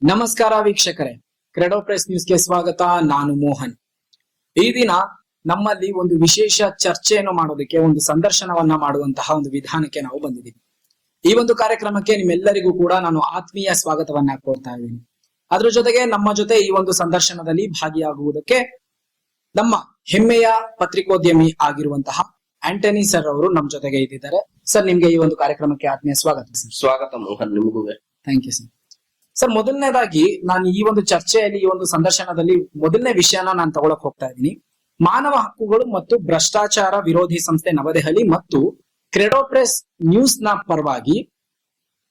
ನಮಸ್ಕಾರ ವೀಕ್ಷಕರೇ, Credo press ನ್ಯೂಸ್ಗೆ ಸ್ವಾಗತ. ನಾನು ಮೋಹನ್. ಈ ದಿನ ನಮ್ಮಲ್ಲಿ ಒಂದು ವಿಶೇಷ ಚರ್ಚೆಯನ್ನು ಮಾಡೋದಕ್ಕೆ, ಒಂದು ಸಂದರ್ಶನವನ್ನ ಮಾಡುವಂತಹ ಒಂದು ವಿಧಾನಕ್ಕೆ ನಾವು ಬಂದಿದ್ದೀವಿ. ಈ ಒಂದು ಕಾರ್ಯಕ್ರಮಕ್ಕೆ ನಿಮ್ಮೆಲ್ಲರಿಗೂ ಕೂಡ ನಾನು ಆತ್ಮೀಯ ಸ್ವಾಗತವನ್ನ ಕೋರ್ತಾ ಇದ್ದೀನಿ. ಅದ್ರ ಜೊತೆಗೆ ನಮ್ಮ ಜೊತೆ ಈ ಒಂದು ಸಂದರ್ಶನದಲ್ಲಿ ಭಾಗಿಯಾಗುವುದಕ್ಕೆ ನಮ್ಮ ಹೆಮ್ಮೆಯ ಪತ್ರಿಕೋದ್ಯಮಿ ಆಗಿರುವಂತಹ ಆಂಟನಿ ಸರ್ ಅವರು ನಮ್ಮ ಜೊತೆಗೆ ಇದ್ದಾರೆ. ಸರ್, ನಿಮ್ಗೆ ಈ ಒಂದು ಕಾರ್ಯಕ್ರಮಕ್ಕೆ ಆತ್ಮೀಯ ಸ್ವಾಗತ. ಸರ್, ಸ್ವಾಗತ ಮೋಹನ್. ನಿಮಗೂ ಥ್ಯಾಂಕ್ ಯು ಸರ್. ಸರ್, ಮೊದಲನೇದಾಗಿ ನಾನು ಈ ಒಂದು ಚರ್ಚೆಯಲ್ಲಿ, ಈ ಒಂದು ಸಂದರ್ಶನದಲ್ಲಿ ಮೊದಲನೇ ವಿಷಯನ ನಾನು ತಗೊಳಕ್ ಹೋಗ್ತಾ ಇದ್ದೀನಿ. ಮಾನವ ಹಕ್ಕುಗಳು ಮತ್ತು ಭ್ರಷ್ಟಾಚಾರ ವಿರೋಧಿ ಸಂಸ್ಥೆ ನವದೆಹಲಿ ಮತ್ತು ಕ್ರೆಡೋ ಪ್ರೆಸ್ ನ್ಯೂಸ್ ನ ಪರವಾಗಿ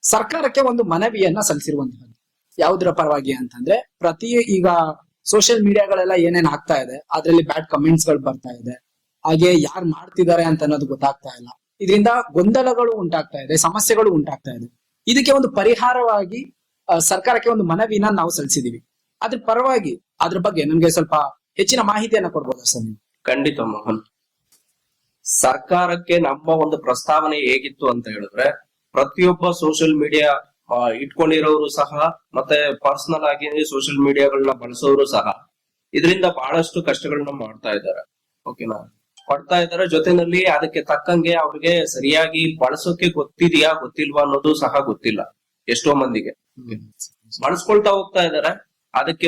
ಸರ್ಕಾರಕ್ಕೆ ಒಂದು ಮನವಿಯನ್ನ ಸಲ್ಲಿಸಿರುವಂತಹದ್ದು. ಯಾವುದರ ಪರವಾಗಿ ಅಂತಂದ್ರೆ, ಈಗ ಸೋಷಿಯಲ್ ಮೀಡಿಯಾಗಳೆಲ್ಲ ಏನೇನ್ ಆಗ್ತಾ ಇದೆ, ಅದರಲ್ಲಿ ಬ್ಯಾಡ್ ಕಮೆಂಟ್ಸ್ ಗಳು ಬರ್ತಾ ಇದೆ, ಹಾಗೆ ಯಾರು ಮಾಡ್ತಿದ್ದಾರೆ ಅಂತ ಅನ್ನೋದು ಗೊತ್ತಾಗ್ತಾ ಇಲ್ಲ. ಇದರಿಂದ ಗೊಂದಲಗಳು ಉಂಟಾಗ್ತಾ ಇದೆ, ಸಮಸ್ಯೆಗಳು ಉಂಟಾಗ್ತಾ ಇದೆ. ಇದಕ್ಕೆ ಒಂದು ಪರಿಹಾರವಾಗಿ ಸರ್ಕಾರಕ್ಕೆ ಒಂದು ಮನವಿನ ನಾವು ಸಲ್ಲಿಸಿದೀವಿ. ಅದ್ರ ಪರವಾಗಿ ಅದ್ರ ಬಗ್ಗೆ ನಮ್ಗೆ ಸ್ವಲ್ಪ ಹೆಚ್ಚಿನ ಮಾಹಿತಿಯನ್ನ ಕೊಡ್ಬೋದಾ ಸರ್ ನೀವು? ಖಂಡಿತ ಮೋಹನ್. ಸರ್ಕಾರಕ್ಕೆ ನಮ್ಮ ಒಂದು ಪ್ರಸ್ತಾವನೆ ಹೇಗಿತ್ತು ಅಂತ ಹೇಳಿದ್ರೆ, ಪ್ರತಿಯೊಬ್ಬ ಸೋಷಿಯಲ್ ಮೀಡಿಯಾ ಇಟ್ಕೊಂಡಿರೋರು ಸಹ, ಮತ್ತೆ ಪರ್ಸನಲ್ ಆಗಿ ಸೋಷಿಯಲ್ ಮೀಡಿಯಾಗಳನ್ನ ಬಳಸೋರು ಸಹ ಇದರಿಂದ ಬಹಳಷ್ಟು ಕಷ್ಟಗಳನ್ನ ಮಾಡ್ತಾ ಇದ್ದಾರೆ. ಓಕೆನಾ? ಪಡ್ತಾ ಇದ್ದಾರೆ. ಜೊತೆನಲ್ಲಿ ಅದಕ್ಕೆ ತಕ್ಕಂಗೆ ಅವ್ರಿಗೆ ಸರಿಯಾಗಿ ಬಳಸೋಕೆ ಗೊತ್ತಿದೆಯಾ ಗೊತ್ತಿಲ್ವಾ ಅನ್ನೋದು ಸಹ ಗೊತ್ತಿಲ್ಲ ಎಷ್ಟೋ ಮಂದಿಗೆ. ಬಳಸ್ಕೊಳ್ತಾ ಹೋಗ್ತಾ ಇದಾರೆ. ಅದಕ್ಕೆ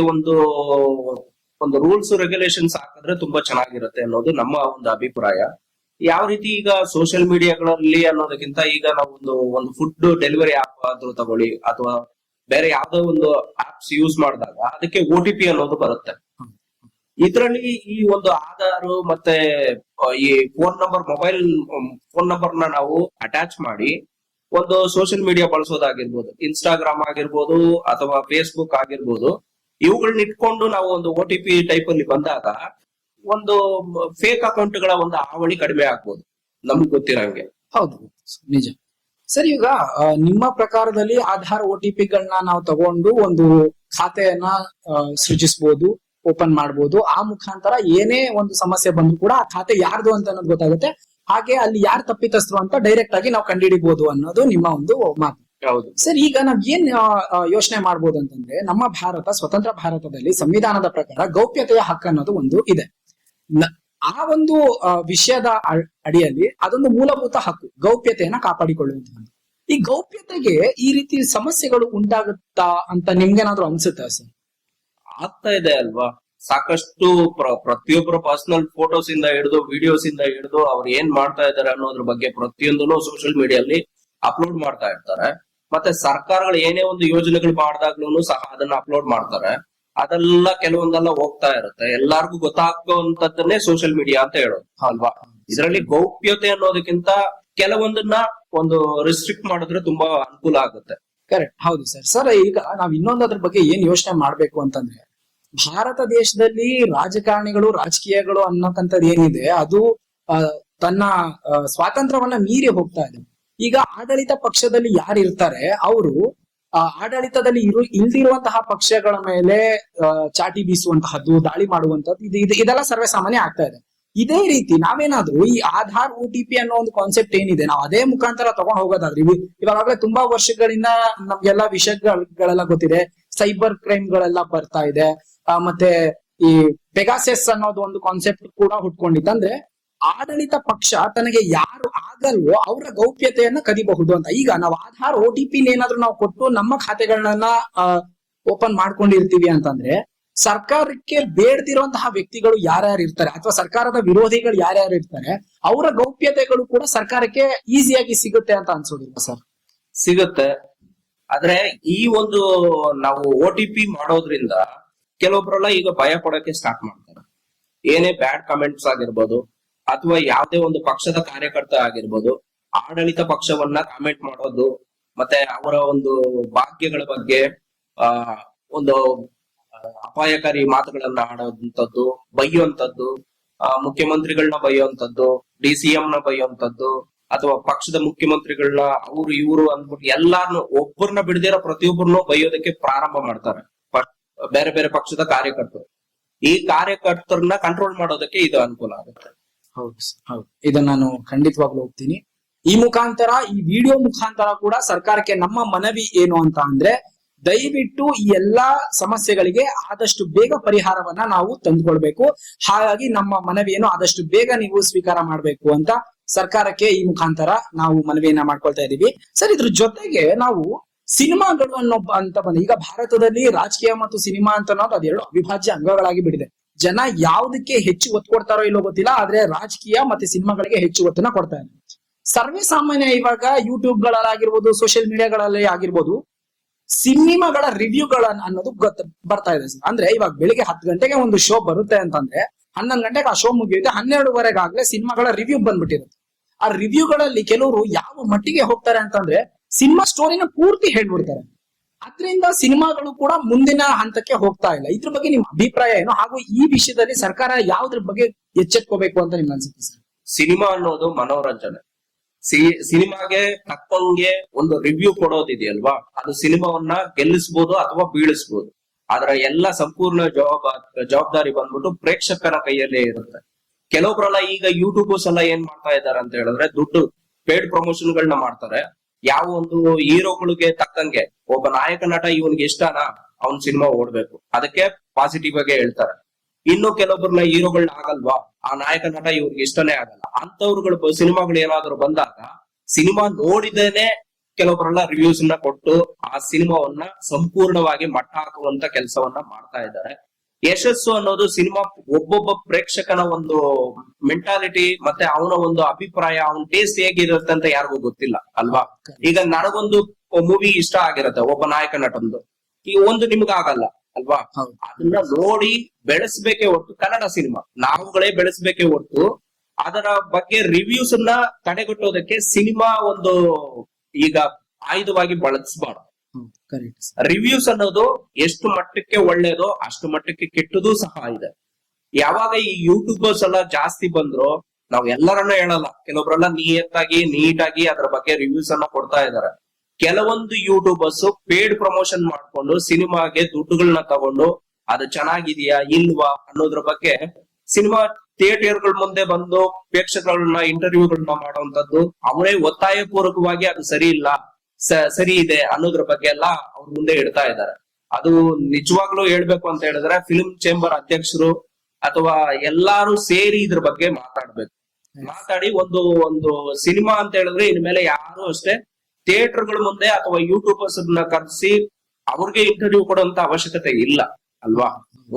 ಒಂದು ರೂಲ್ಸ್ ರೆಗ್ಯುಲೇಷನ್ಸ್ ಹಾಕಿದ್ರೆ ತುಂಬಾ ಚೆನ್ನಾಗಿರುತ್ತೆ ಅನ್ನೋದು ನಮ್ಮ ಒಂದು ಅಭಿಪ್ರಾಯ. ಯಾವ ರೀತಿ ಈಗ ಸೋಷಿಯಲ್ ಮೀಡಿಯಾಗಳಲ್ಲಿ ಅನ್ನೋದಕ್ಕಿಂತ, ಈಗ ನಾವು ಒಂದು ಫುಡ್ ಡೆಲಿವರಿ ಆಪ್ ಆದ್ರೂ ತಗೊಳ್ಳಿ, ಅಥವಾ ಬೇರೆ ಯಾವ್ದೋ ಒಂದು ಆಪ್ಸ್ ಯೂಸ್ ಮಾಡಿದಾಗ ಅದಕ್ಕೆ OTP ಅನ್ನೋದು ಬರುತ್ತೆ. ಇದರಲ್ಲಿ ಈ ಒಂದು ಆಧಾರ್ ಮತ್ತೆ ಈ ಮೊಬೈಲ್ ಫೋನ್ ನಂಬರ್ ನ ನಾವು ಅಟ್ಯಾಚ್ ಮಾಡಿ ಒಂದು ಸೋಷಿಯಲ್ ಮೀಡಿಯಾ ಬಳಸೋದಾಗಿರ್ಬೋದು, ಇನ್ಸ್ಟಾಗ್ರಾಮ್ ಆಗಿರ್ಬೋದು ಅಥವಾ ಫೇಸ್ಬುಕ್ ಆಗಿರ್ಬೋದು, ಇವುಗಳನ್ನ ಇಟ್ಕೊಂಡು ನಾವು ಒಂದು OTP ಟೈಪ್ ಅಲ್ಲಿ ಬಂದಾಗ ಒಂದು ಫೇಕ್ ಅಕೌಂಟ್ ಗಳ ಒಂದು ಹಾವಳಿ ಕಡಿಮೆ ಆಗ್ಬೋದು, ನಮ್ಗೆ ಗೊತ್ತಿರಂಗೆ. ಹೌದು, ನಿಜ ಸರ್. ಈಗ ನಿಮ್ಮ ಪ್ರಕಾರದಲ್ಲಿ ಆಧಾರ್ OTP ಗಳನ್ನ ನಾವು ತಗೊಂಡು ಒಂದು ಖಾತೆಯನ್ನ ಸೃಜಿಸಬಹುದು, ಓಪನ್ ಮಾಡಬಹುದು. ಆ ಮುಖಾಂತರ ಏನೇ ಒಂದು ಸಮಸ್ಯೆ ಬಂದ್ರು ಕೂಡ ಆ ಖಾತೆ ಯಾರ್ದು ಅಂತ ಅನ್ನೋದು ಗೊತ್ತಾಗುತ್ತೆ. ಹಾಗೆ ಅಲ್ಲಿ ಯಾರು ತಪ್ಪಿತಸ್ಥರು ಅಂತ ಡೈರೆಕ್ಟ್ ಆಗಿ ನಾವು ಕಂಡುಹಿಡಿಬಹುದು ಅನ್ನೋದು ನಿಮ್ಮ ಒಂದು ಮಾತು. ಹೌದು ಸರ್, ಈಗ ನಾವ್ ಏನ್ ಯೋಚನೆ ಮಾಡ್ಬೋದು ಅಂತಂದ್ರೆ, ನಮ್ಮ ಸ್ವತಂತ್ರ ಭಾರತದಲ್ಲಿ ಸಂವಿಧಾನದ ಪ್ರಕಾರ ಗೌಪ್ಯತೆಯ ಹಕ್ಕು ಅನ್ನೋದು ಒಂದು ಇದೆ. ಆ ಒಂದು ವಿಷಯದ ಅಡಿಯಲ್ಲಿ ಅದೊಂದು ಮೂಲಭೂತ ಹಕ್ಕು, ಗೌಪ್ಯತೆಯನ್ನ ಕಾಪಾಡಿಕೊಳ್ಳುವಂತದ್ದು. ಈ ಗೌಪ್ಯತೆಗೆ ಈ ರೀತಿ ಸಮಸ್ಯೆಗಳು ಉಂಟಾಗುತ್ತಾ ಅಂತ ನಿಮ್ಗೇನಾದ್ರೂ ಅನ್ಸುತ್ತಾ ಸರ್? ಆಗ್ತಾ ಇದೆ ಅಲ್ವಾ. ಸಾಕಷ್ಟು ಪ್ರತಿಯೊಬ್ಬರ ಪರ್ಸನಲ್ ಫೋಟೋಸ್ ಇಂದ ಹಿಡಿದು, ವಿಡಿಯೋಸ್ ಇಂದ ಹಿಡಿದು, ಅವ್ರು ಏನ್ ಮಾಡ್ತಾ ಇದಾರೆ ಅನ್ನೋದ್ರ ಬಗ್ಗೆ ಪ್ರತಿಯೊಂದನ್ನು ಸೋಷಿಯಲ್ ಮೀಡಿಯಲ್ಲಿ ಅಪ್ಲೋಡ್ ಮಾಡ್ತಾ ಇರ್ತಾರೆ. ಮತ್ತೆ ಸರ್ಕಾರಗಳು ಏನೇ ಒಂದು ಯೋಜನೆಗಳು ಮಾಡಿದಾಗ್ಲೂ ಸಹ ಅದನ್ನ ಅಪ್ಲೋಡ್ ಮಾಡ್ತಾರೆ. ಅದೆಲ್ಲ ಕೆಲವೊಂದೆಲ್ಲ ಹೋಗ್ತಾ ಇರುತ್ತೆ. ಎಲ್ಲಾರ್ಗು ಗೊತ್ತಾಗುವಂತದ್ದನ್ನೇ ಸೋಷಿಯಲ್ ಮೀಡಿಯಾ ಅಂತ ಹೇಳೋದು ಅಲ್ವಾ. ಇದರಲ್ಲಿ ಗೌಪ್ಯತೆ ಅನ್ನೋದಕ್ಕಿಂತ ಕೆಲವೊಂದನ್ನ ಒಂದು ರಿಸ್ಟ್ರಿಕ್ಟ್ ಮಾಡಿದ್ರೆ ತುಂಬಾ ಅನುಕೂಲ ಆಗುತ್ತೆ. ಕರೆಕ್ಟ್, ಹೌದು ಸರ್. ಸರ್, ಈಗ ನಾವ್ ಇನ್ನೊಂದದ್ರ ಬಗ್ಗೆ ಏನ್ ಯೋಚನೆ ಮಾಡ್ಬೇಕು ಅಂತಂದ್ರೆ, ಭಾರತ ದೇಶದಲ್ಲಿ ರಾಜಕಾರಣಿಗಳು, ರಾಜಕೀಯಗಳು ಅನ್ನೋಕಂಥದ್ದು ಏನಿದೆ, ಅದು ತನ್ನ ಸ್ವಾತಂತ್ರ್ಯವನ್ನ ಮೀರಿ ಹೋಗ್ತಾ ಇದೆ. ಈಗ ಆಡಳಿತ ಪಕ್ಷದಲ್ಲಿ ಯಾರು ಇರ್ತಾರೆ, ಅವರು ಆಡಳಿತದಲ್ಲಿ ಇಲ್ದಿರುವಂತಹ ಪಕ್ಷಗಳ ಮೇಲೆ ಚಾಟಿ ಬೀಸುವಂತಹದ್ದು, ದಾಳಿ ಮಾಡುವಂತದ್ದು, ಇದೆಲ್ಲ ಸರ್ವೇ ಸಾಮಾನ್ಯ ಆಗ್ತಾ ಇದೆ. ಇದೇ ರೀತಿ ನಾವೇನಾದ್ರೂ ಈ ಆಧಾರ್ OTP ಅನ್ನೋ ಒಂದು ಕಾನ್ಸೆಪ್ಟ್ ಏನಿದೆ, ನಾವು ಅದೇ ಮುಖಾಂತರ ತಗೊಂಡು ಹೋಗೋದಾದ್ರೆ, ಇವಾಗಲೇ ತುಂಬಾ ವರ್ಷಗಳಿಂದ ನಮ್ಗೆಲ್ಲಾ ವಿಷಯಗಳೆಲ್ಲ ಗೊತ್ತಿದೆ. ಸೈಬರ್ ಕ್ರೈಮ್ ಗಳೆಲ್ಲ ಬರ್ತಾ ಇದೆ. ಮತ್ತೆ ಈ ಪೆಗಾಸಸ್ ಅನ್ನೋದು ಒಂದು ಕಾನ್ಸೆಪ್ಟ್ ಕೂಡ ಹುಟ್ಕೊಂಡಿತ್ತಂದ್ರೆ, ಆಡಳಿತ ಪಕ್ಷ ತನಗೆ ಯಾರು ಆಗಲ್ವೋ ಅವರ ಗೌಪ್ಯತೆಯನ್ನ ಕದಿಬಹುದು ಅಂತ. ಈಗ ನಾವು ಆಧಾರ್ OTP ಏನಾದ್ರೂ ನಾವು ಕೊಟ್ಟು ನಮ್ಮ ಖಾತೆಗಳನ್ನ ಓಪನ್ ಮಾಡ್ಕೊಂಡಿರ್ತೀವಿ ಅಂತಂದ್ರೆ, ಸರ್ಕಾರಕ್ಕೆ ಬೇಡದಿರುವಂತಹ ವ್ಯಕ್ತಿಗಳು ಯಾರ್ಯಾರು ಇರ್ತಾರೆ, ಅಥವಾ ಸರ್ಕಾರದ ವಿರೋಧಿಗಳು ಯಾರ್ಯಾರು ಇರ್ತಾರೆ, ಅವರ ಗೌಪ್ಯತೆಗಳು ಕೂಡ ಸರ್ಕಾರಕ್ಕೆ ಈಸಿಯಾಗಿ ಸಿಗುತ್ತೆ ಅಂತ ಅನ್ಸೋದಿಲ್ಲ ಸರ್? ಸಿಗುತ್ತೆ. ಆದ್ರೆ ಈ ಒಂದು ನಾವು OTP ಮಾಡೋದ್ರಿಂದ ಕೆಲವೊಬ್ರೆಲ್ಲ ಈಗ ಭಯ ಪಡೋಕೆ ಸ್ಟಾರ್ಟ್ ಮಾಡ್ತಾರೆ. ಏನೇ ಬ್ಯಾಡ್ ಕಮೆಂಟ್ಸ್ ಆಗಿರ್ಬೋದು, ಅಥವಾ ಯಾವುದೇ ಒಂದು ಪಕ್ಷದ ಕಾರ್ಯಕರ್ತ ಆಗಿರ್ಬೋದು, ಆಡಳಿತ ಪಕ್ಷವನ್ನ ಕಾಮೆಂಟ್ ಮಾಡೋದು, ಮತ್ತೆ ಅವರ ಒಂದು ಭಾಗ್ಯಗಳ ಬಗ್ಗೆ ಒಂದು ಅಪಾಯಕಾರಿ ಮಾತುಗಳನ್ನ ಆಡೋದಂಥದ್ದು, ಬೈಯುವಂಥದ್ದು, ಮುಖ್ಯಮಂತ್ರಿಗಳನ್ನ ಬೈಯುವಂಥದ್ದು, DCM ನ ಬೈಯುವಂಥದ್ದು, ಅಥವಾ ಪಕ್ಷದ ಮುಖ್ಯಮಂತ್ರಿಗಳನ್ನ ಅವರು ಇವರು ಅಂದ್ಬಿಟ್ಟು ಎಲ್ಲಾರ್ನು, ಒಬ್ಬರನ್ನ ಬಿಡದಿರೋ ಪ್ರತಿಯೊಬ್ಬರನ್ನು ಬೈಯೋದಕ್ಕೆ ಪ್ರಾರಂಭ ಮಾಡ್ತಾರೆ ಬೇರೆ ಬೇರೆ ಪಕ್ಷದ ಕಾರ್ಯಕರ್ತರು. ಈ ಕಾರ್ಯಕರ್ತರನ್ನ ಕಂಟ್ರೋಲ್ ಮಾಡೋದಕ್ಕೆ ಇದು ಅನುಕೂಲ ಆಗುತ್ತೆ. ಹೌದು, ಇದನ್ನ ನಾನು ಖಂಡಿತವಾಗ್ಲೂ ಹೋಗ್ತೀನಿ. ಈ ಮುಖಾಂತರ, ಈ ವಿಡಿಯೋ ಮುಖಾಂತರ ಕೂಡ ಸರ್ಕಾರಕ್ಕೆ ನಮ್ಮ ಮನವಿ ಏನು ಅಂತ ಅಂದ್ರೆ, ದಯವಿಟ್ಟು ಈ ಎಲ್ಲಾ ಸಮಸ್ಯೆಗಳಿಗೆ ಆದಷ್ಟು ಬೇಗ ಪರಿಹಾರವನ್ನ ನಾವು ತಂದುಕೊಳ್ಬೇಕು. ಹಾಗಾಗಿ ನಮ್ಮ ಮನವಿಯನ್ನು ಆದಷ್ಟು ಬೇಗ ನೀವು ಸ್ವೀಕಾರ ಮಾಡಬೇಕು ಅಂತ ಸರ್ಕಾರಕ್ಕೆ ಈ ಮುಖಾಂತರ ನಾವು ಮನವಿಯನ್ನ ಮಾಡ್ಕೊಳ್ತಾ ಇದೀವಿ. ಸರ್, ಇದ್ರ ಜೊತೆಗೆ ನಾವು ಸಿನಿಮಾಗಳು ಅಂತ ಬಂದು ಈಗ ಭಾರತದಲ್ಲಿ ರಾಜಕೀಯ ಮತ್ತು ಸಿನಿಮಾ ಅಂತ ಅನ್ನೋದು ಅದೆರಡು ಅವಿಭಾಜ್ಯ ಅಂಗಗಳಾಗಿ ಬಿಟ್ಟಿದೆ. ಜನ ಯಾವ್ದಕ್ಕೆ ಹೆಚ್ಚು ಒತ್ತು ಕೊಡ್ತಾರೋ ಇಲ್ಲೋ ಗೊತ್ತಿಲ್ಲ, ಆದ್ರೆ ರಾಜಕೀಯ ಮತ್ತೆ ಸಿನಿಮಾಗಳಿಗೆ ಹೆಚ್ಚು ಒತ್ತನ್ನ ಕೊಡ್ತಾ ಇದ್ದಾರೆ. ಸರ್ವೇ ಸಾಮಾನ್ಯ ಇವಾಗ ಯೂಟ್ಯೂಬ್ ಗಳಲ್ಲಾಗಿರ್ಬೋದು, ಸೋಷಿಯಲ್ ಮೀಡಿಯಾಗಳಲ್ಲಿ ಆಗಿರ್ಬೋದು, ಸಿನಿಮಾಗಳ ರಿವ್ಯೂಗಳ ಅನ್ನೋದು ಬರ್ತಾ ಇದೆ. ಅಂದ್ರೆ ಇವಾಗ ಬೆಳಿಗ್ಗೆ 10 ಗಂಟೆಗೆ ಒಂದು ಶೋ ಬರುತ್ತೆ ಅಂತಂದ್ರೆ 11 ಗಂಟೆಗೆ ಆ ಶೋ ಮುಗಿಯುತ್ತೆ, 12ವರೆಗಾಗ್ಲೇ ಸಿನಿಮಾಗಳ ರಿವ್ಯೂ ಬಂದ್ಬಿಟ್ಟಿರುತ್ತೆ. ಆ ರಿವ್ಯೂಗಳಲ್ಲಿ ಕೆಲವರು ಯಾವ ಮಟ್ಟಿಗೆ ಹೋಗ್ತಾರೆ ಅಂತಂದ್ರೆ ಸಿನಿಮಾ ಸ್ಟೋರಿನ ಪೂರ್ತಿ ಹೇಳ್ಬಿಡ್ತಾರೆ. ಅದ್ರಿಂದ ಸಿನಿಮಾಗಳು ಕೂಡ ಮುಂದಿನ ಹಂತಕ್ಕೆ ಹೋಗ್ತಾ ಇಲ್ಲ. ಇದ್ರ ಬಗ್ಗೆ ನಿಮ್ ಅಭಿಪ್ರಾಯ ಏನು, ಹಾಗೂ ಈ ವಿಷಯದಲ್ಲಿ ಸರ್ಕಾರ ಯಾವ್ದ್ರ ಬಗ್ಗೆ ಎಚ್ಚೆತ್ಕೋಬೇಕು ಅಂತ ನಿಮ್ಗೆ ಅನ್ಸುತ್ತೆ ಸರ್? ಸಿನಿಮಾ ಅನ್ನೋದು ಮನೋರಂಜನೆ. ಸಿನಿಮಾಗೆ ತಕ್ಕಂಗೆ ಒಂದು ರಿವ್ಯೂ ಕೊಡೋದಿದೆಯಲ್ವಾ, ಅದು ಸಿನಿಮಾವನ್ನ ಗೆಲ್ಲಿಸ್ಬೋದು ಅಥವಾ ಬೀಳಿಸ್ಬೋದು. ಅದರ ಎಲ್ಲ ಸಂಪೂರ್ಣ ಜವಾಬ್ದಾರಿ ಬಂದ್ಬಿಟ್ಟು ಪ್ರೇಕ್ಷಕರ ಕೈಯಲ್ಲೇ ಇರುತ್ತೆ. ಕೆಲವೊಬ್ರೆಲ್ಲ ಈಗ ಯೂಟ್ಯೂಬರ್ಸ್ ಎಲ್ಲ ಏನ್ ಮಾಡ್ತಾ ಇದಾರೆ ಅಂತ ಹೇಳಿದ್ರೆ, ದುಡ್ಡು ಪೇಡ್ ಪ್ರಮೋಷನ್ ಗಳನ್ನ ಮಾಡ್ತಾರೆ. ಯಾವ ಒಂದು ಹೀರೋಗಳಿಗೆ ತಕ್ಕಂಗೆ ಒಬ್ಬ ನಾಯಕ ನಟ ಇವನ್ಗೆ ಇಷ್ಟನಾ, ಅವ್ನ್ ಸಿನಿಮಾ ಓಡ್ಬೇಕು, ಅದಕ್ಕೆ ಪಾಸಿಟಿವ್ ಆಗಿ ಹೇಳ್ತಾರೆ. ಇನ್ನು ಕೆಲವೊಬ್ಬರನ್ನ ಹೀರೋಗಳನ್ನ ಆಗಲ್ವಾ, ಆ ನಾಯಕ ನಟ ಇವ್ರಿಗೆ ಇಷ್ಟನೇ ಆಗಲ್ಲ, ಅಂತವ್ರುಗಳು ಸಿನಿಮಾಗಳು ಏನಾದ್ರು ಬಂದಾಗ ಸಿನಿಮಾ ನೋಡಿದೇನೆ ಕೆಲವೊಬ್ಬರೆಲ್ಲ ರಿವ್ಯೂಸ್ ನ ಕೊಟ್ಟು ಆ ಸಿನಿಮಾವನ್ನ ಸಂಪೂರ್ಣವಾಗಿ ಮಟ್ಟ ಹಾಕುವಂತ ಕೆಲಸವನ್ನ ಮಾಡ್ತಾ ಇದ್ದಾರೆ. ಯಶಸ್ಸು ಅನ್ನೋದು ಸಿನಿಮಾ ಒಬ್ಬೊಬ್ಬ ಪ್ರೇಕ್ಷಕನ ಒಂದು ಮೆಂಟಾಲಿಟಿ ಮತ್ತೆ ಅವನ ಒಂದು ಅಭಿಪ್ರಾಯ, ಅವನ ಟೇಸ್ಟ್ ಹೇಗಿರುತ್ತೆ ಅಂತ ಯಾರಿಗೂ ಗೊತ್ತಿಲ್ಲ ಅಲ್ವಾ. ಈಗ ನನಗೊಂದು ಮೂವಿ ಇಷ್ಟ ಆಗಿರುತ್ತೆ ಒಬ್ಬ ನಾಯಕ ನಟಂದು, ಈ ಒಂದು ನಿಮ್ಗೆ ಆಗಲ್ಲ ಅಲ್ವಾ. ಅದನ್ನ ನೋಡಿ ಬೆಳೆಸ್ಬೇಕೇ ಹೊರತು, ಕನ್ನಡ ಸಿನಿಮಾ ನಾವುಗಳೇ ಬೆಳೆಸ್ಬೇಕೇ ಹೊರತು ಅದರ ಬಗ್ಗೆ ರಿವ್ಯೂಸ್ ಅನ್ನ ತಡೆಗಟ್ಟೋದಕ್ಕೆ ಸಿನಿಮಾ ಒಂದು ಈಗ ಆಯುಧವಾಗಿ ಬಳಸಬಾರ್ದು. ರಿವ್ಯೂಸ್ ಅನ್ನೋದು ಎಷ್ಟು ಮಟ್ಟಕ್ಕೆ ಒಳ್ಳೇದೋ ಅಷ್ಟು ಮಟ್ಟಕ್ಕೆ ಕೆಟ್ಟದೂ ಸಹ ಇದೆ. ಯಾವಾಗ ಈ ಯೂಟ್ಯೂಬರ್ಸ್ ಎಲ್ಲ ಜಾಸ್ತಿ ಬಂದ್ರು, ನಾವ್ ಎಲ್ಲರನ್ನ ಹೇಳಲ್ಲ, ಕೆಲವೊಬ್ರೆಲ್ಲ ನಿಯತ್ತಾಗಿ ನೀಟಾಗಿ ಅದ್ರ ಬಗ್ಗೆ ರಿವ್ಯೂಸ್ ಅನ್ನ ಕೊಡ್ತಾ ಇದಾರೆ. ಕೆಲವೊಂದು ಯೂಟ್ಯೂಬರ್ಸ್ ಪೇಡ್ ಪ್ರಮೋಷನ್ ಮಾಡ್ಕೊಂಡು ಸಿನಿಮಾಗೆ ದುಡ್ಡುಗಳನ್ನ ತಗೊಂಡು ಅದು ಚೆನ್ನಾಗಿದೆಯಾ ಇಲ್ವಾ ಅನ್ನೋದ್ರ ಬಗ್ಗೆ ಸಿನಿಮಾ ಥಿಯೇಟರ್ಗಳ ಮುಂದೆ ಬಂದು ಪ್ರೇಕ್ಷಕರನ್ನ ಇಂಟರ್ವ್ಯೂಗಳನ್ನ ಮಾಡುವಂತದ್ದು, ಅವರೇ ಒತ್ತಾಯ ಪೂರ್ವಕವಾಗಿ ಅದು ಸರಿ ಇಲ್ಲ ಸರಿ ಇದೆ ಅನ್ನೋದ್ರ ಬಗ್ಗೆ ಎಲ್ಲ ಅವ್ರ ಮುಂದೆ ಇಡ್ತಾ ಇದ್ದಾರೆ. ಅದು ನಿಜವಾಗ್ಲೂ ಹೇಳ್ಬೇಕು ಅಂತ ಹೇಳಿದ್ರೆ ಫಿಲ್ಮ್ ಚೇಂಬರ್ ಅಧ್ಯಕ್ಷರು ಅಥವಾ ಎಲ್ಲಾರು ಸೇರಿ ಇದ್ರ ಬಗ್ಗೆ ಮಾತಾಡ್ಬೇಕು. ಮಾತಾಡಿ ಒಂದು ಸಿನಿಮಾ ಅಂತ ಹೇಳಿದ್ರೆ ಇನ್ಮೇಲೆ ಯಾರು ಅಷ್ಟೇ ಥಿಯೇಟರ್ಗಳ ಮುಂದೆ ಅಥವಾ ಯೂಟ್ಯೂಬರ್ಸ್ ಕರೆಸಿ ಅವ್ರಿಗೆ ಇಂಟರ್ವ್ಯೂ ಕೊಡುವಂತ ಅವಶ್ಯಕತೆ ಇಲ್ಲ ಅಲ್ವಾ.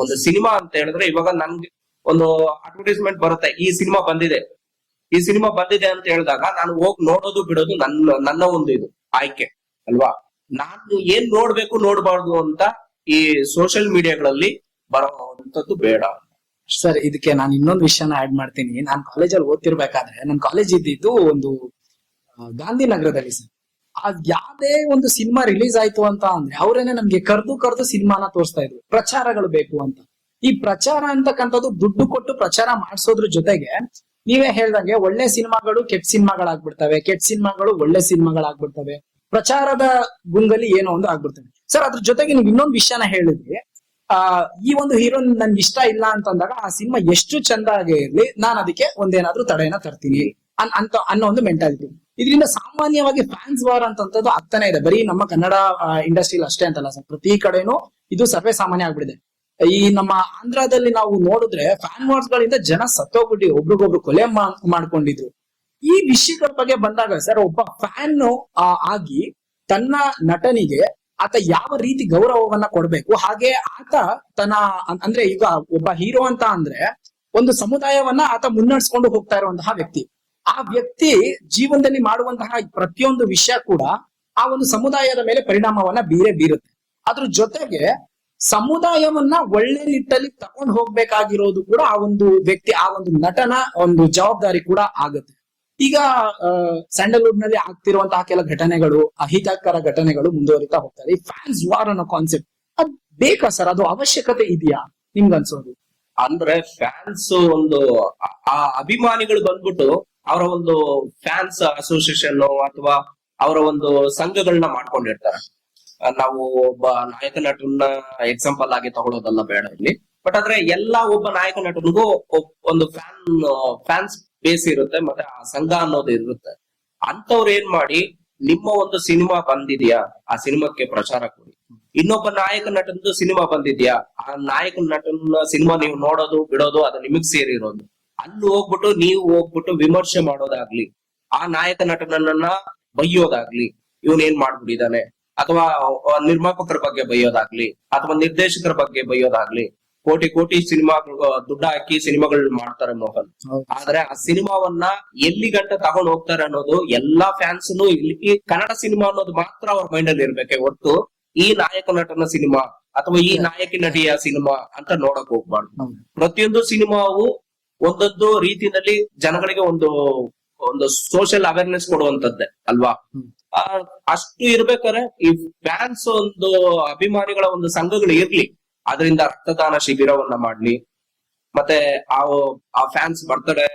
ಒಂದು ಸಿನಿಮಾ ಅಂತ ಹೇಳಿದ್ರೆ ಇವಾಗ ನನ್ಗೆ ಒಂದು ಅಡ್ವರ್ಟೈಸ್ಮೆಂಟ್ ಬರುತ್ತೆ, ಈ ಸಿನಿಮಾ ಬಂದಿದೆ ಅಂತ ಹೇಳಿದಾಗ ನಾನು ಹೋಗಿ ನೋಡೋದು ಬಿಡೋದು ನನ್ನ ಒಂದು ಇದು ಆಯ್ಕೆ ಅಲ್ವಾ. ನಾನು ಏನ್ ನೋಡ್ಬೇಕು ನೋಡ್ಬಾರ್ದು ಅಂತ ಈ ಸೋಷಿಯಲ್ ಮೀಡಿಯಾಗಳಲ್ಲಿ ಬರೋಂಥದ್ದು ಬೇಡ. ಸರ್, ಇದಕ್ಕೆ ನಾನು ಇನ್ನೊಂದು ವಿಷಯನ ಆಡ್ ಮಾಡ್ತೀನಿ. ನಾನು ಕಾಲೇಜಲ್ಲಿ ಓದ್ತಿರ್ಬೇಕಾದ್ರೆ, ನನ್ನ ಕಾಲೇಜ್ ಇದ್ದಿದ್ದು ಒಂದು ಗಾಂಧಿನಗರದಲ್ಲಿ ಸರ್. ಯಾವ್ದೇ ಒಂದು ಸಿನಿಮಾ ರಿಲೀಸ್ ಆಯ್ತು ಅಂತ ಅಂದ್ರೆ ಅವರೇನೆ ನಮ್ಗೆ ಕರೆದು ಸಿನಿಮಾನ ತೋರಿಸ್ತಾ ಇದ್ರು, ಪ್ರಚಾರಗಳು ಬೇಕು ಅಂತ. ಈ ಪ್ರಚಾರ ಅಂತಕ್ಕಂಥದ್ದು ದುಡ್ಡು ಕೊಟ್ಟು ಪ್ರಚಾರ ಮಾಡಿಸೋದ್ರ ಜೊತೆಗೆ ನೀವೇ ಹೇಳ್ದಂಗೆ ಒಳ್ಳೆ ಸಿನಿಮಾಗಳು ಕೆಟ್ಟ ಸಿನಿಮಾಗಳಾಗ್ಬಿಡ್ತವೆ, ಕೆಟ್ಟ ಸಿನಿಮಾಗಳು ಒಳ್ಳೆ ಸಿನಿಮಾಗಳಾಗ್ಬಿಡ್ತವೆ, ಪ್ರಚಾರದ ಗುಂಗಲ್ಲಿ ಏನೋ ಒಂದು ಆಗ್ಬಿಡ್ತವೆ. ಸರ್, ಅದ್ರ ಜೊತೆಗೆ ನೀವು ಇನ್ನೊಂದು ವಿಷಯನ ಹೇಳಿದ್ರಿ, ಈ ಒಂದು ಹೀರೋ ನನ್ಗೆ ಇಷ್ಟ ಇಲ್ಲ ಅಂತಂದಾಗ ಆ ಸಿನಿಮಾ ಎಷ್ಟು ಚಂದಾಗೆ ಇರ್ಲಿ ನಾನು ಅದಕ್ಕೆ ಒಂದೇನಾದ್ರೂ ತಡೆಯನ್ನ ತರ್ತೀನಿ ಅನ್ನೋ ಒಂದು ಮೆಂಟಾಲಿಟಿ. ಇದರಿಂದ ಸಾಮಾನ್ಯವಾಗಿ ಫ್ಯಾನ್ಸ್ ವಾರ್ ಅಂತಂತದ್ದು ಆಗ್ತಾನೆ ಇದೆ. ಬರೀ ನಮ್ಮ ಕನ್ನಡ ಇಂಡಸ್ಟ್ರಿಲಿ ಅಷ್ಟೇ ಅಂತಲ್ಲ ಸರ್, ಪ್ರತಿ ಕಡೆನೂ ಇದು ಸರ್ವೇ ಸಾಮಾನ್ಯ ಆಗ್ಬಿಡಿದೆ. ಈ ನಮ್ಮ ಆಂಧ್ರದಲ್ಲಿ ನಾವು ನೋಡಿದ್ರೆ ಫ್ಯಾನ್ ವಾರ್ಸ್ ಗಳಿಂದ ಜನ ಸತ್ತೋಗ್ಬಿಟ್ಟು ಒಬ್ರಿಗೊಬ್ರು ಕೊಲೆ ಮಾಡ್ಕೊಂಡಿದ್ರು. ಈ ವಿಷಯಗಳ ಬಗ್ಗೆ ಬಂದಾಗ ಸರ್, ಒಬ್ಬ ಫ್ಯಾನ್ ಆಗಿ ತನ್ನ ನಟನಿಗೆ ಆತ ಯಾವ ರೀತಿ ಗೌರವವನ್ನ ಕೊಡ್ಬೇಕು, ಹಾಗೆ ಆತ ತನ್ನ ಅಂದ್ರೆ ಈಗ ಒಬ್ಬ ಹೀರೋ ಅಂತ ಅಂದ್ರೆ ಒಂದು ಸಮುದಾಯವನ್ನ ಆತ ಮುನ್ನಡೆಸ್ಕೊಂಡು ಹೋಗ್ತಾ ಇರುವಂತಹ ವ್ಯಕ್ತಿ. ಆ ವ್ಯಕ್ತಿ ಜೀವನದಲ್ಲಿ ಮಾಡುವಂತಹ ಪ್ರತಿಯೊಂದು ವಿಷಯ ಕೂಡ ಆ ಒಂದು ಸಮುದಾಯದ ಮೇಲೆ ಪರಿಣಾಮವನ್ನ ಬೀರುತ್ತೆ. ಅದ್ರ ಜೊತೆಗೆ ಸಮುದಾಯವನ್ನ ಒಳ್ಳೆ ನಿಟ್ಟಲ್ಲಿ ತಗೊಂಡು ಹೋಗ್ಬೇಕಾಗಿರೋದು ಕೂಡ ಆ ಒಂದು ವ್ಯಕ್ತಿ, ಆ ಒಂದು ನಟನ ಒಂದು ಜವಾಬ್ದಾರಿ ಕೂಡ ಆಗುತ್ತೆ. ಈಗ ಸ್ಯಾಂಡಲ್ವುಡ್ ನಲ್ಲಿ ಆಗ್ತಿರುವಂತಹ ಕೆಲ ಘಟನೆಗಳು, ಅಹಿತಕರ ಘಟನೆಗಳು ಮುಂದುವರಿತಾ ಹೋಗ್ತಾರೆ. ಈ ಫ್ಯಾನ್ಸ್ ವಾರ್ ಅನ್ನೋ ಕಾನ್ಸೆಪ್ಟ್ ಅದ್ ಬೇಕಾ ಸರ್? ಅದು ಅವಶ್ಯಕತೆ ಇದೆಯಾ ನಿಮ್ಗೆ ಅನ್ಸೋದು? ಅಂದ್ರೆ ಫ್ಯಾನ್ಸ್ ಒಂದು ಆ ಅಭಿಮಾನಿಗಳು ಬಂದ್ಬಿಟ್ಟು ಅವರ ಒಂದು ಫ್ಯಾನ್ಸ್ ಅಸೋಸಿಯೇಷನ್ ಅಥವಾ ಅವರ ಒಂದು ಸಂಘಗಳನ್ನ ಮಾಡ್ಕೊಂಡಿರ್ತಾರೆ. ನಾವು ಒಬ್ಬ ನಾಯಕ ನಟನ ಎಕ್ಸಾಂಪಲ್ ಆಗಿ ತಗೊಳ್ಳೋದಲ್ಲ ಬೇಡ ಇಲ್ಲಿ, ಬಟ್ ಆದ್ರೆ ಎಲ್ಲಾ ಒಬ್ಬ ನಾಯಕ ನಟನಿಗೂ ಒಂದು ಫ್ಯಾನ್ಸ್ ಬೇಸ್ ಇರುತ್ತೆ, ಮತ್ತೆ ಆ ಸಂಘ ಅನ್ನೋದು ಇರುತ್ತೆ. ಅಂತವ್ರು ಏನ್ ಮಾಡಿ, ನಿಮ್ಮ ಒಂದು ಸಿನಿಮಾ ಬಂದಿದ್ಯಾ, ಆ ಸಿನಿಮಾಕ್ಕೆ ಪ್ರಚಾರ ಕೊಡಿ, ಇನ್ನೊಬ್ಬ ನಾಯಕ ನಟನದು ಸಿನಿಮಾ ಬಂದಿದ್ಯಾ, ಆ ನಾಯಕ ನಟನ ಸಿನಿಮಾ ನೀವು ನೋಡೋದು ಬಿಡೋದು ಅದು ನಿಮಗ್ ಸೇರಿರೋದು. ಅಲ್ಲಿ ಹೋಗ್ಬಿಟ್ಟು ನೀವು ಹೋಗ್ಬಿಟ್ಟು ವಿಮರ್ಶೆ ಮಾಡೋದಾಗ್ಲಿ, ಆ ನಾಯಕ ನಟನನ್ನ ಬೈಯೋದಾಗ್ಲಿ, ಇವನ್ ಏನ್ ಮಾಡ್ಬಿಟ್ಟಿದಾನೆ, ಅಥವಾ ನಿರ್ಮಾಪಕರ ಬಗ್ಗೆ ಬೈಯೋದಾಗ್ಲಿ, ಅಥವಾ ನಿರ್ದೇಶಕರ ಬಗ್ಗೆ ಬೈಯೋದಾಗ್ಲಿ. ಕೋಟಿ ಕೋಟಿ ಸಿನಿಮಾ ದುಡ್ಡು ಹಾಕಿ ಸಿನಿಮಾಗಳು ಮಾಡ್ತಾರೆ ಮೋಹನ್. ಆದ್ರೆ ಆ ಸಿನಿಮಾವನ್ನ ಎಲ್ಲಿ ಗಂಟ ತಗೊಂಡ್ ಹೋಗ್ತಾರೆ ಅನ್ನೋದು ಎಲ್ಲಾ ಫ್ಯಾನ್ಸ್ನು ಇಲ್ಲಿ ಕನ್ನಡ ಸಿನಿಮಾ ಅನ್ನೋದು ಮಾತ್ರ ಅವ್ರ ಮೈಂಡ್ ಅಲ್ಲಿ ಇರ್ಬೇಕೆ ಹೊರತು ಈ ನಾಯಕ ನಟನ ಸಿನಿಮಾ ಅಥವಾ ಈ ನಾಯಕಿ ನಟಿಯ ಸಿನಿಮಾ ಅಂತ ನೋಡಕ್ ಹೋಗ್ಬಾರ್ದು. ಪ್ರತಿಯೊಂದು ಸಿನಿಮಾವು ಒಂದೊಂದು ರೀತಿಯಲ್ಲಿ ಜನಗಳಿಗೆ ಒಂದು ಒಂದು ಸೋಷಿಯಲ್ ಅವೇರ್ನೆಸ್ ಕೊಡುವಂತದ್ದೇ ಅಲ್ವಾ. ಅಷ್ಟು ಇರ್ಬೇಕಾದ್ರೆ ಈ ಫ್ಯಾನ್ಸ್ ಒಂದು ಅಭಿಮಾನಿಗಳ ಒಂದು ಸಂಘಗಳು ಇರ್ಲಿ, ಅದರಿಂದ ರಕ್ತದಾನ ಶಿಬಿರವನ್ನ ಮಾಡ್ಲಿ, ಮತ್ತೆ ಆ ಫ್ಯಾನ್ಸ್ ಬರ್ತಡೇ,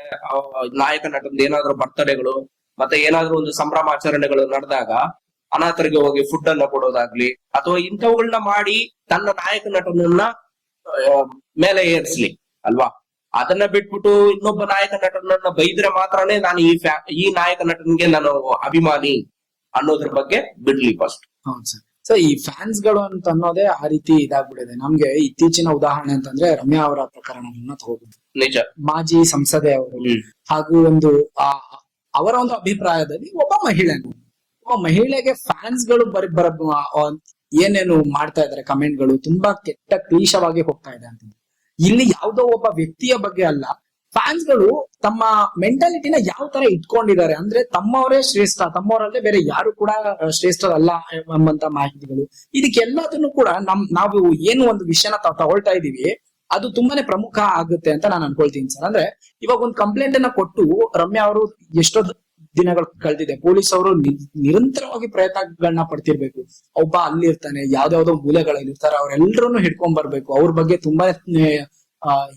ನಾಯಕ ನಟನದ ಏನಾದ್ರು ಬರ್ತಡೇಗಳು, ಮತ್ತೆ ಏನಾದ್ರು ಒಂದು ಸಂಭ್ರಮಾಚರಣೆಗಳು ನಡೆದಾಗ ಅನಾಥರಿಗೆ ಹೋಗಿ ಫುಡ್ ಅನ್ನ ಕೊಡೋದಾಗ್ಲಿ, ಅಥವಾ ಇಂಥವುಗಳನ್ನ ಮಾಡಿ ತನ್ನ ನಾಯಕ ನಟನನ್ನ ಮೇಲೆ ಏರ್ಸ್ಲಿ ಅಲ್ವಾ. ಅದನ್ನ ಬಿಟ್ಬಿಟ್ಟು ಇನ್ನೊಬ್ಬ ನಾಯಕ ನಟನನ್ನ ಬೈದ್ರೆ ಮಾತ್ರನೇ ನಾನು ಈ ನಾಯಕ ನಟನ್ಗೆ ನಾನು ಅಭಿಮಾನಿ ಅನ್ನೋದ್ರ ಬಗ್ಗೆ ಬಿಡ್ಲಿ ಫಸ್ಟ್. ಹೌದು ಸರ್. ಸೊ ಈ ಫ್ಯಾನ್ಸ್ ಗಳು ಅಂತ ಅನ್ನೋದೇ ಆ ರೀತಿ ಇದಾಗ್ಬಿಟ್ಟಿದೆ. ನಮ್ಗೆ ಇತ್ತೀಚಿನ ಉದಾಹರಣೆ ಅಂತಂದ್ರೆ ರಮ್ಯಾ ಅವರ ಪ್ರಕರಣವನ್ನ ತಗೋಬಹುದು. ನಿಜ. ಮಾಜಿ ಸಂಸದೆ ಅವರು ಹಾಗೂ ಒಂದು ಅವರ ಒಂದು ಅಭಿಪ್ರಾಯದಲ್ಲಿ ಒಬ್ಬ ಮಹಿಳೆಗೆ ಫ್ಯಾನ್ಸ್ ಗಳು ಏನೇನು ಮಾಡ್ತಾ ಇದಾರೆ, ಕಮೆಂಟ್ಗಳು ತುಂಬಾ ಕೆಟ್ಟ ಕ್ಲೀಶವಾಗಿ ಹೋಗ್ತಾ ಇದೆ ಅಂತ. ಇಲ್ಲಿ ಯಾವ್ದೋ ಒಬ್ಬ ವ್ಯಕ್ತಿಯ ಬಗ್ಗೆ ಅಲ್ಲ, ಫ್ಯಾನ್ಸ್ ಗಳು ತಮ್ಮ ಮೆಂಟಾಲಿಟಿನ ಯಾವ ತರ ಇಟ್ಕೊಂಡಿದ್ದಾರೆ ಅಂದ್ರೆ ತಮ್ಮವರೇ ಶ್ರೇಷ್ಠ, ತಮ್ಮವರಲ್ಲೇ ಬೇರೆ ಯಾರು ಕೂಡ ಶ್ರೇಷ್ಠರಲ್ಲ ಎಂಬಂತ ಮಾಹಿತಿಗಳು. ಇದಕ್ಕೆಲ್ಲದನ್ನು ಕೂಡ ನಾವು ಏನು ಒಂದು ವಿಷಯನ ತಗೊಳ್ತಾ ಇದೀವಿ ಅದು ತುಂಬಾನೇ ಪ್ರಮುಖ ಆಗುತ್ತೆ ಅಂತ ನಾನು ಅನ್ಕೊಳ್ತೀನಿ ಸರ್. ಅಂದ್ರೆ ಇವಾಗ ಒಂದು ಕಂಪ್ಲೇಂಟ್ ಅನ್ನ ಕೊಟ್ಟು ರಮ್ಯಾ ಅವರು ಎಷ್ಟೋ ದಿನಗಳು ಕಳೆದಿದೆ, ಪೊಲೀಸ್ ಅವರು ನಿರಂತರವಾಗಿ ಪ್ರಯತ್ನಗಳನ್ನ ಪಡ್ತಿರ್ಬೇಕು. ಒಬ್ಬ ಅಲ್ಲಿರ್ತಾನೆ, ಯಾವ್ದಾವ್ದೋ ಮೂಲೆಗಳಲ್ಲಿ ಇರ್ತಾರೆ, ಅವ್ರೆಲ್ಲರನ್ನು ಹಿಡ್ಕೊಂಡ್ ಬರ್ಬೇಕು, ಅವ್ರ ಬಗ್ಗೆ ತುಂಬಾ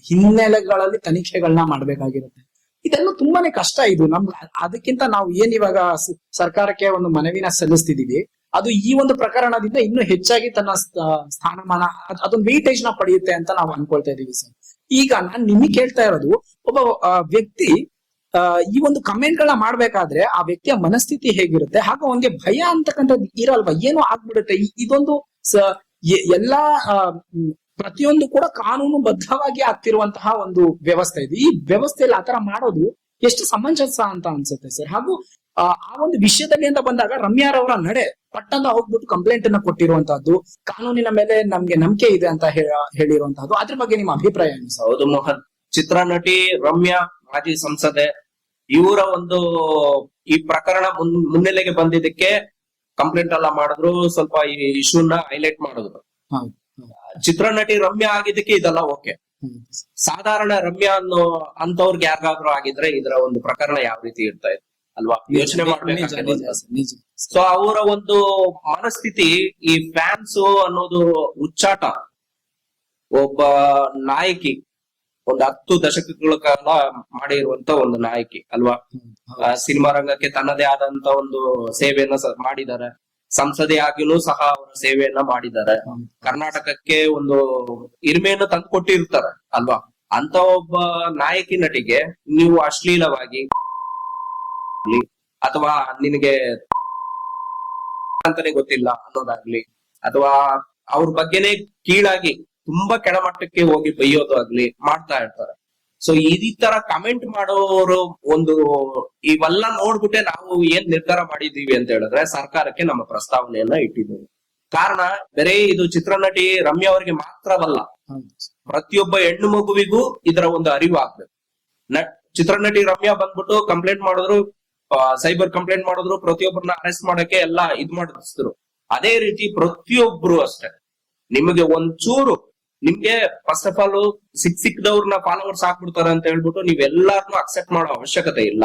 ಹಿನ್ನೆಲೆಗಳಲ್ಲಿ ತನಿಖೆಗಳನ್ನ ಮಾಡ್ಬೇಕಾಗಿರುತ್ತೆ. ಇದೆಲ್ಲ ತುಂಬಾನೇ ಕಷ್ಟ. ಇದು ಅದಕ್ಕಿಂತ ನಾವು ಏನ್ ಇವಾಗ ಸರ್ಕಾರಕ್ಕೆ ಒಂದು ಮನವಿನ ಸಲ್ಲಿಸ್ತಿದೀವಿ, ಅದು ಈ ಒಂದು ಪ್ರಕರಣದಿಂದ ಇನ್ನೂ ಹೆಚ್ಚಾಗಿ ತನ್ನ ಸ್ಥಾನಮಾನ ಅದೊಂದು ವೇಟೇಜ್ ನ ಪಡೆಯುತ್ತೆ ಅಂತ ನಾವು ಅನ್ಕೊಳ್ತಾ ಇದೀವಿ ಸರ್. ಈಗ ನಾನ್ ನಿಮಗೆ ಕೇಳ್ತಾ ಇರೋದು, ಒಬ್ಬ ವ್ಯಕ್ತಿ ಈ ಒಂದು ಕಮೆಂಟ್ ಗಳನ್ನ ಮಾಡ್ಬೇಕಾದ್ರೆ ಆ ವ್ಯಕ್ತಿಯ ಮನಸ್ಥಿತಿ ಹೇಗಿರುತ್ತೆ, ಹಾಗೂ ಅವನಿಗೆ ಭಯ ಅಂತಕ್ಕಂಥದ್ದು ಇರಲ್ವಾ, ಏನೋ ಆಗ್ಬಿಡುತ್ತೆ. ಇದೊಂದು ಎಲ್ಲಾ ಪ್ರತಿಯೊಂದು ಕೂಡ ಕಾನೂನು ಬದ್ಧವಾಗಿ ಆಗ್ತಿರುವಂತಹ ಒಂದು ವ್ಯವಸ್ಥೆ ಇದೆ. ಈ ವ್ಯವಸ್ಥೆಯಲ್ಲಿ ಆತರ ಮಾಡೋದು ಎಷ್ಟು ಸಮಂಜಸ ಅಂತ ಅನ್ಸುತ್ತೆ ಸರ್. ಹಾಗೂ ಆ ಒಂದು ವಿಷಯದಲ್ಲಿ ಅಂತ ಬಂದಾಗ ರಮ್ಯಾರವರ ನಡೆ ಪಟ್ಟಂತ ಹೋಗ್ಬಿಟ್ಟು ಕಂಪ್ಲೇಂಟ್ ಅನ್ನ ಕೊಟ್ಟಿರುವಂತಹದ್ದು, ಕಾನೂನಿನ ಮೇಲೆ ನಮ್ಗೆ ನಂಬಿಕೆ ಇದೆ ಅಂತ ಹೇಳಿರುವಂತಹದ್ದು, ಅದ್ರ ಬಗ್ಗೆ ನಿಮ್ಮ ಅಭಿಪ್ರಾಯ ಏನು ಸರ್? ಹೌದು ಮೋಹನ್, ಚಿತ್ರನಟಿ ರಮ್ಯಾ, ಮಾಜಿ ಸಂಸದೆ, ಇವರ ಒಂದು ಈ ಪ್ರಕರಣ ಮುನ್ನೆಲೆಗೆ ಬಂದಿದ್ದಕ್ಕೆ ಕಂಪ್ಲೇಂಟ್ ಎಲ್ಲ ಮಾಡಿದ್ರು, ಸ್ವಲ್ಪ ಈ ಇಶ್ಯೂನ ಹೈಲೈಟ್ ಮಾಡಿದ್ರು. ಚಿತ್ರನಟಿ ರಮ್ಯಾ ಆಗಿದ್ದಕ್ಕೆ ಇದೆಲ್ಲ ಓಕೆ. ಸಾಧಾರಣ ರಮ್ಯಾ ಅಂತವ್ರಿಗೆ ಯಾರಿಗಾದ್ರೂ ಆಗಿದ್ರೆ ಇದರ ಒಂದು ಪ್ರಕರಣ ಯಾವ ರೀತಿ ಇರ್ತಾ ಇದೆ ಅಲ್ವಾ, ಯೋಚನೆ ಮಾಡ್ಬೇಕು. ಸೊ ಅವರ ಒಂದು ಮನಸ್ಥಿತಿ, ಈ ಫ್ಯಾನ್ಸ್ ಅನ್ನೋದು ಹುಚ್ಚಾಟ. ಒಬ್ಬ ನಾಯಕಿ ಒಂದು 10 ದಶಕಗಳ ಕಾಲ ಮಾಡಿರುವಂತ ಒಂದು ನಾಯಕಿ ಅಲ್ವಾ, ಸಿನಿಮಾ ರಂಗಕ್ಕೆ ತನ್ನದೇ ಆದಂತ ಒಂದು ಸೇವೆಯನ್ನ ಮಾಡಿದ್ದಾರೆ, ಸಂಸದೆಯಾಗಿನೂ ಸಹ ಅವರ ಸೇವೆಯನ್ನ ಮಾಡಿದ್ದಾರೆ, ಕರ್ನಾಟಕಕ್ಕೆ ಒಂದು ಹಿರಿಮೆಯನ್ನು ತಂದು ಕೊಟ್ಟಿರ್ತಾರೆ ಅಲ್ವಾ. ಅಂತ ಒಬ್ಬ ನಾಯಕಿ ನಟಿಗೆ ನೀವು ಅಶ್ಲೀಲವಾಗಿ ಅಥವಾ ನಿನಗೆ ಅಂತಾನೆ ಗೊತ್ತಿಲ್ಲ ಅನ್ನೋದಾಗ್ಲಿ, ಅಥವಾ ಅವ್ರ ಬಗ್ಗೆನೆ ಕೀಳಾಗಿ ತುಂಬಾ ಕೆಳಮಟ್ಟಕ್ಕೆ ಹೋಗಿ ಬೈಯೋದು ಆಗ್ಲಿ ಮಾಡ್ತಾ ಇರ್ತಾರೆ. ಸೊ ಈ ತರ ಕಮೆಂಟ್ ಮಾಡೋರು ಒಂದು ಇವೆಲ್ಲ ನೋಡ್ಬಿಟ್ಟೆ ನಾವು ಏನ್ ನಿರ್ಧಾರ ಮಾಡಿದೀವಿ ಅಂತ ಹೇಳಿದ್ರೆ ಸರ್ಕಾರಕ್ಕೆ ನಮ್ಮ ಪ್ರಸ್ತಾವನೆಯನ್ನ ಇಟ್ಟಿದ್ದೀವಿ. ಕಾರಣ ಬೇರೆ ಇದು ಚಿತ್ರನಟಿ ರಮ್ಯಾ ಅವರಿಗೆ ಮಾತ್ರವಲ್ಲ, ಪ್ರತಿಯೊಬ್ಬ ಹೆಣ್ಣು ಮಗುವಿಗೂ ಇದರ ಒಂದು ಅರಿವು ಆಗ್ಬೇಕು. ಚಿತ್ರನಟಿ ರಮ್ಯಾ ಬಂದ್ಬಿಟ್ಟು ಕಂಪ್ಲೇಂಟ್ ಮಾಡಿದ್ರು, ಸೈಬರ್ ಕಂಪ್ಲೇಂಟ್ ಮಾಡಿದ್ರು, ಪ್ರತಿಯೊಬ್ಬರನ್ನ ಅರೆಸ್ಟ್ ಮಾಡಕ್ಕೆ ಎಲ್ಲ ಇದ್ ಮಾಡಿದ್ರು. ಅದೇ ರೀತಿ ಪ್ರತಿಯೊಬ್ರು ಅಷ್ಟೇ, ನಿಮಗೆ ಒಂಚೂರು ನಿಮ್ಗೆ ಫಸ್ಟ್ ಆಫ್ ಆಲ್ ಸಿಕ್ದವ್ರನ್ನ ಫಾಲೋವರ್ಸ್ ಹಾಕ್ಬಿಡ್ತಾರೆ ಅಂತ ಹೇಳ್ಬಿಟ್ಟು ನೀವೆಲ್ಲಾರನು ಅಕ್ಸೆಪ್ಟ್ ಮಾಡೋ ಅವಶ್ಯಕತೆ ಇಲ್ಲ.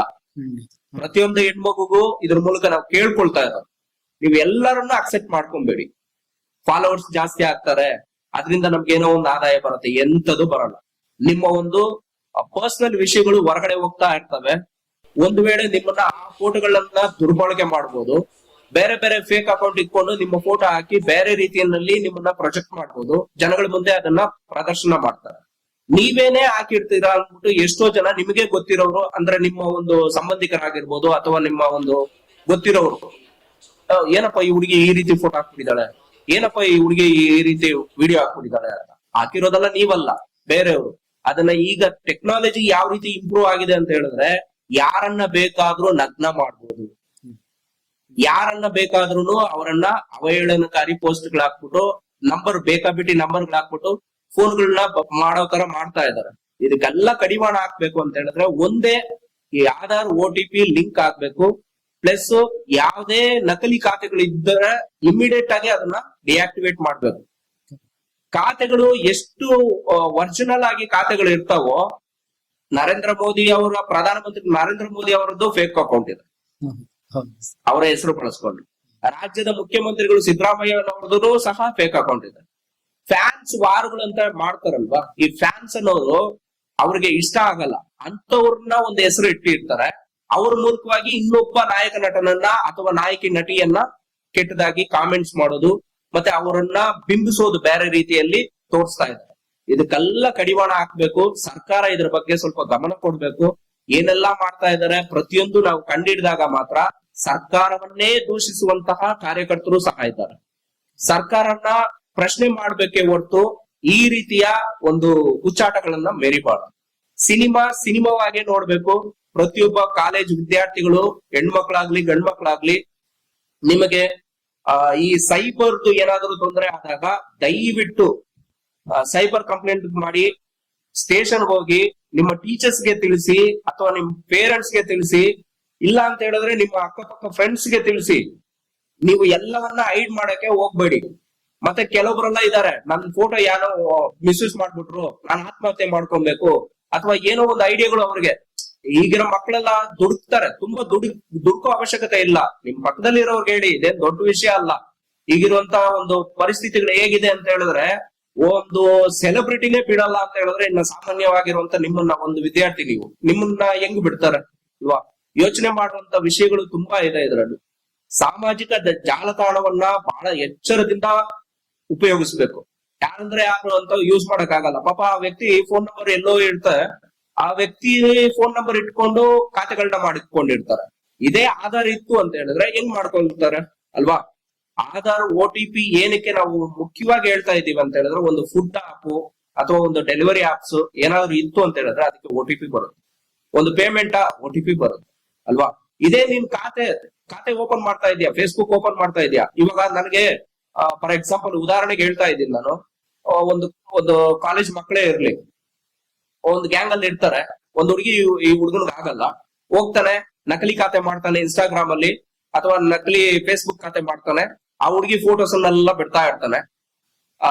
ಪ್ರತಿಯೊಂದು ಹೆಣ್ಮಗುಗೂ ಇದ್ರ ಮೂಲಕ ನಾವು ಕೇಳ್ಕೊಳ್ತಾ ಇರೋದು, ನೀವ್ ಎಲ್ಲರನ್ನ ಅಕ್ಸೆಪ್ಟ್ ಮಾಡ್ಕೊಂಬೇಡಿ. ಫಾಲೋವರ್ಸ್ ಜಾಸ್ತಿ ಆಗ್ತಾರೆ, ಅದರಿಂದ ನಮ್ಗೇನೋ ಒಂದು ಆದಾಯ ಬರುತ್ತೆ, ಎಂತದು ಬರಲ್ಲ. ನಿಮ್ಮ ಒಂದು ಪರ್ಸನಲ್ ವಿಷಯಗಳು ಹೊರಗಡೆ ಹೋಗ್ತಾ ಇರ್ತವೆ. ಒಂದು ವೇಳೆ ನಿಮ್ಮನ್ನ ಆ ಫೋಟೋಗಳನ್ನ ದುರ್ಬಳಕೆ ಮಾಡ್ಬೋದು, ಬೇರೆ ಬೇರೆ ಫೇಕ್ ಅಕೌಂಟ್ ಇಟ್ಕೊಂಡು ನಿಮ್ಮ ಫೋಟೋ ಹಾಕಿ ಬೇರೆ ರೀತಿಯಲ್ಲಿ ನಿಮ್ಮನ್ನ ಪ್ರೊಜೆಕ್ಟ್ ಮಾಡ್ಬೋದು, ಜನಗಳ ಮುಂದೆ ಅದನ್ನ ಪ್ರದರ್ಶನ ಮಾಡ್ತಾರೆ. ನೀವೇನೇ ಹಾಕಿರ್ತೀರಾ ಅಂದ್ಬಿಟ್ಟು ಎಷ್ಟೋ ಜನ ನಿಮಗೆ ಗೊತ್ತಿರೋರು, ಅಂದ್ರೆ ನಿಮ್ಮ ಒಂದು ಸಂಬಂಧಿಕರಾಗಿರ್ಬೋದು ಅಥವಾ ನಿಮ್ಮ ಒಂದು ಗೊತ್ತಿರೋರು, ಏನಪ್ಪಾ ಈ ಹುಡುಗಿ ಈ ರೀತಿ ಫೋಟೋ ಹಾಕ್ಬಿಟ್ಟಿದ್ದಾಳೆ, ಏನಪ್ಪ ಈ ಹುಡುಗಿ ಈ ರೀತಿ ವಿಡಿಯೋ ಹಾಕ್ಬಿಟ್ಟಿದ್ದಾಳೆ ಅಂತ. ಹಾಕಿರೋದಲ್ಲ ನೀವಲ್ಲ, ಬೇರೆಯವರು. ಅದನ್ನ ಈಗ ಟೆಕ್ನಾಲಜಿ ಯಾವ ರೀತಿ ಇಂಪ್ರೂವ್ ಆಗಿದೆ ಅಂತ ಹೇಳಿದ್ರೆ, ಯಾರನ್ನ ಬೇಕಾದ್ರೂ ನಗ್ನ ಮಾಡ್ಬೋದು, ಯಾರನ್ನ ಬೇಕಾದ್ರೂ ಅವರನ್ನ ಅವಹೇಳನಕಾರಿ ಪೋಸ್ಟ್ ಗಳು ಹಾಕ್ಬಿಟ್ಟು, ನಂಬರ್ ಬೇಕಾಬಿಟ್ಟಿ ನಂಬರ್ಗಳು ಹಾಕ್ಬಿಟ್ಟು ಫೋನ್ಗಳನ್ನ ಮಾಡೋ ತರ ಮಾಡ್ತಾ ಇದಾರೆ. ಇದಕ್ಕೆಲ್ಲ ಕಡಿವಾಣ ಹಾಕ್ಬೇಕು ಅಂತ ಹೇಳಿದ್ರೆ ಒಂದೇ ಈ ಆಧಾರ್ OTP ಲಿಂಕ್ ಆಗ್ಬೇಕು. ಪ್ಲಸ್ ಯಾವುದೇ ನಕಲಿ ಖಾತೆಗಳು ಇದ್ದರೆ ಇಮಿಡಿಯೇಟ್ ಆಗಿ ಅದನ್ನ ಡಿಆಕ್ಟಿವೇಟ್ ಮಾಡ್ಬೇಕು. ಖಾತೆಗಳು ಎಷ್ಟು ಒರಿಜಿನಲ್ ಆಗಿ ಖಾತೆಗಳು ಇರ್ತಾವೋ, ನರೇಂದ್ರ ಮೋದಿ ಅವರ ಪ್ರಧಾನಮಂತ್ರಿ ನರೇಂದ್ರ ಮೋದಿ ಅವರದ್ದು ಫೇಕ್ ಅಕೌಂಟ್ ಇದೆ, ಅವರ ಹೆಸರು ಬಳಸ್ಕೊಂಡು. ರಾಜ್ಯದ ಮುಖ್ಯಮಂತ್ರಿಗಳು ಸಿದ್ದರಾಮಯ್ಯನವ್ರದ್ದು ಸಹ ಫೇಕ್ ಅಕೌಂಟ್ ಇದೆ. ಫ್ಯಾನ್ಸ್ ವಾರ್ಗಳು ಅಂತ ಮಾಡ್ತಾರಲ್ವಾ, ಈ ಫ್ಯಾನ್ಸ್ ಅನ್ನೋರು ಅವ್ರಿಗೆ ಇಷ್ಟ ಆಗಲ್ಲ ಅಂತವ್ರನ್ನ ಒಂದು ಹೆಸರು ಇಟ್ಟಿರ್ತಾರೆ. ಅವ್ರ ಮೂಲಕವಾಗಿ ಇನ್ನೊಬ್ಬ ನಾಯಕ ನಟನನ್ನ ಅಥವಾ ನಾಯಕಿ ನಟಿಯನ್ನ ಕೆಟ್ಟದಾಗಿ ಕಾಮೆಂಟ್ಸ್ ಮಾಡೋದು, ಮತ್ತೆ ಅವರನ್ನ ಬಿಂಬಿಸೋದು ಬೇರೆ ರೀತಿಯಲ್ಲಿ ತೋರಿಸ್ತಾ ಇದ್ದಾರೆ. ಇದಕ್ಕೆಲ್ಲ ಕಡಿವಾಣ ಹಾಕ್ಬೇಕು. ಸರ್ಕಾರ ಇದ್ರ ಬಗ್ಗೆ ಸ್ವಲ್ಪ ಗಮನ ಕೊಡ್ಬೇಕು. ಏನೆಲ್ಲಾ ಮಾಡ್ತಾ ಇದ್ದಾರೆ ಪ್ರತಿಯೊಂದು ನಾವು ಕಂಡಿಡಿದಾಗ ಮಾತ್ರ ಸರ್ಕಾರವನ್ನೇ ದೂಷಿಸುವಂತಹ ಕಾರ್ಯಕರ್ತರು ಸಹ ಇದ್ದಾರೆ. ಸರ್ಕಾರನ ಪ್ರಶ್ನೆ ಮಾಡ್ಬೇಕೆ ಹೊರತು ಈ ರೀತಿಯ ಒಂದು ಹುಚ್ಚಾಟಗಳನ್ನ ಮೆರಿಬಾರ್ದು. ಸಿನಿಮಾವಾಗೆ ನೋಡ್ಬೇಕು. ಪ್ರತಿಯೊಬ್ಬ ಕಾಲೇಜ್ ವಿದ್ಯಾರ್ಥಿಗಳು, ಹೆಣ್ಮಕ್ಳಾಗ್ಲಿ ಗಂಡ್ಮಕ್ಳಾಗ್ಲಿ, ನಿಮಗೆ ಈ ಸೈಬರ್ದು ಏನಾದರೂ ತೊಂದರೆ ಆದಾಗ ದಯವಿಟ್ಟು ಸೈಬರ್ ಕಂಪ್ಲೇಂಟ್ ಮಾಡಿ ಸ್ಟೇಷನ್ ಹೋಗಿ ನಿಮ್ಮ ಟೀಚರ್ಸ್ಗೆ ತಿಳಿಸಿ ಅಥವಾ ನಿಮ್ ಪೇರೆಂಟ್ಸ್ಗೆ ತಿಳಿಸಿ. ಇಲ್ಲ ಅಂತ ಹೇಳಿದ್ರೆ ನಿಮ್ಮ ಅಕ್ಕಪಕ್ಕ ಫ್ರೆಂಡ್ಸ್ಗೆ ತಿಳಿಸಿ. ನೀವು ಎಲ್ಲವನ್ನ ಹೈಡ್ ಮಾಡಕ್ಕೆ ಹೋಗ್ಬೇಡಿ. ಮತ್ತೆ ಕೆಲವೊಬ್ರೆಲ್ಲ ಇದಾರೆ, ನನ್ ಫೋಟೋ ಯಾರೋ ಮಿಸ್ಯೂಸ್ ಮಾಡ್ಬಿಟ್ರು, ನಾನು ಆತ್ಮಹತ್ಯೆ ಮಾಡ್ಕೊಬೇಕು ಅಥವಾ ಏನೋ ಒಂದು ಐಡಿಯಾಗಳು ಅವ್ರಿಗೆ. ಈಗಿನ ಮಕ್ಕಳೆಲ್ಲ ದುಡುಕ್ತಾರೆ, ತುಂಬಾ ದುಡ್ಕೋ ಅವಶ್ಯಕತೆ ಇಲ್ಲ. ನಿಮ್ ಪಕ್ಕದಲ್ಲಿ ಇರೋರ್ಗೆ ಹೇಳಿ, ಇದೇನ್ ದೊಡ್ಡ ವಿಷಯ ಅಲ್ಲ. ಈಗಿರುವಂತ ಒಂದು ಪರಿಸ್ಥಿತಿಗಳು ಹೇಗಿದೆ ಅಂತ ಹೇಳಿದ್ರೆ, ಒಂದು ಸೆಲೆಬ್ರಿಟಿನೇ ಬಿಡಲ್ಲ ಅಂತ ಹೇಳಿದ್ರೆ ಇನ್ನ ಸಾಮಾನ್ಯವಾಗಿರುವಂತ ನಿಮ್ಮನ್ನ ಒಂದು ವಿದ್ಯಾರ್ಥಿ ನೀವು ನಿಮ್ಮನ್ನ ಹೆಂಗ್ ಬಿಡ್ತಾರೆ ಇಲ್ವಾ? ಯೋಚನೆ ಮಾಡುವಂತ ವಿಷಯಗಳು ತುಂಬಾ ಇದೆ ಇದರಲ್ಲಿ. ಸಾಮಾಜಿಕ ಜಾಲತಾಣವನ್ನ ಬಹಳ ಎಚ್ಚರದಿಂದ ಉಪಯೋಗಿಸ್ಬೇಕು. ಯಾರಂದ್ರೆ ಯಾರು ಅಂತ ಯೂಸ್ ಮಾಡಕ್ ಆಗಲ್ಲ. ಪಾಪ ಆ ವ್ಯಕ್ತಿ ಫೋನ್ ನಂಬರ್ ಎಲ್ಲೋ ಇರ್ತಾರೆ, ಆ ವ್ಯಕ್ತಿ ಫೋನ್ ನಂಬರ್ ಇಟ್ಕೊಂಡು ಖಾತೆಗಳನ್ನ ಮಾಡಿಕೊಂಡಿರ್ತಾರೆ. ಇದೇ ಆಧಾರ್ ಇತ್ತು ಅಂತ ಹೇಳಿದ್ರೆ ಹೆಂಗ್ ಮಾಡ್ಕೊಳ್ತಾರೆ ಅಲ್ವಾ? ಆಧಾರ್ OTP ಏನಕ್ಕೆ ನಾವು ಮುಖ್ಯವಾಗಿ ಹೇಳ್ತಾ ಇದೀವಿ ಅಂತ ಹೇಳಿದ್ರೆ, ಒಂದು ಫುಡ್ ಆಪ್ ಅಥವಾ ಒಂದು ಡೆಲಿವರಿ ಆಪ್ಸ್ ಏನಾದ್ರು ಇತ್ತು ಅಂತ ಹೇಳಿದ್ರೆ ಅದಕ್ಕೆ OTP ಬರುತ್ತೆ. ಒಂದು ಪೇಮೆಂಟ್ OTP ಬರುತ್ತೆ ಅಲ್ವಾ? ಇದೇ ನಿನ್ ಖಾತೆ ಓಪನ್ ಮಾಡ್ತಾ ಇದೀಯಾ, ಫೇಸ್ಬುಕ್ ಓಪನ್ ಮಾಡ್ತಾ ಇದೀಯಾ. ಇವಾಗ ನನಗೆ ಫಾರ್ ಎಕ್ಸಾಂಪಲ್ ಉದಾಹರಣೆಗೆ ಹೇಳ್ತಾ ಇದ್ದೀನಿ ನಾನು, ಒಂದು ಕಾಲೇಜ್ ಮಕ್ಕಳೇ ಇರ್ಲಿ, ಒಂದು ಗ್ಯಾಂಗ್ ಅಲ್ಲಿ ಇರ್ತಾರೆ. ಒಂದು ಹುಡುಗಿ ಈ ಹುಡುಗನ್ಗೆ ಆಗಲ್ಲ, ಹೋಗ್ತಾನೆ ನಕಲಿ ಖಾತೆ ಮಾಡ್ತಾನೆ ಇನ್ಸ್ಟಾಗ್ರಾಮ್ ಅಲ್ಲಿ ಅಥವಾ ನಕಲಿ ಫೇಸ್ಬುಕ್ ಖಾತೆ ಮಾಡ್ತಾನೆ. ಆ ಹುಡುಗಿ ಫೋಟೋಸ್ ಅನ್ನೆಲ್ಲ ಬಿಡ್ತಾ ಇರ್ತಾನೆ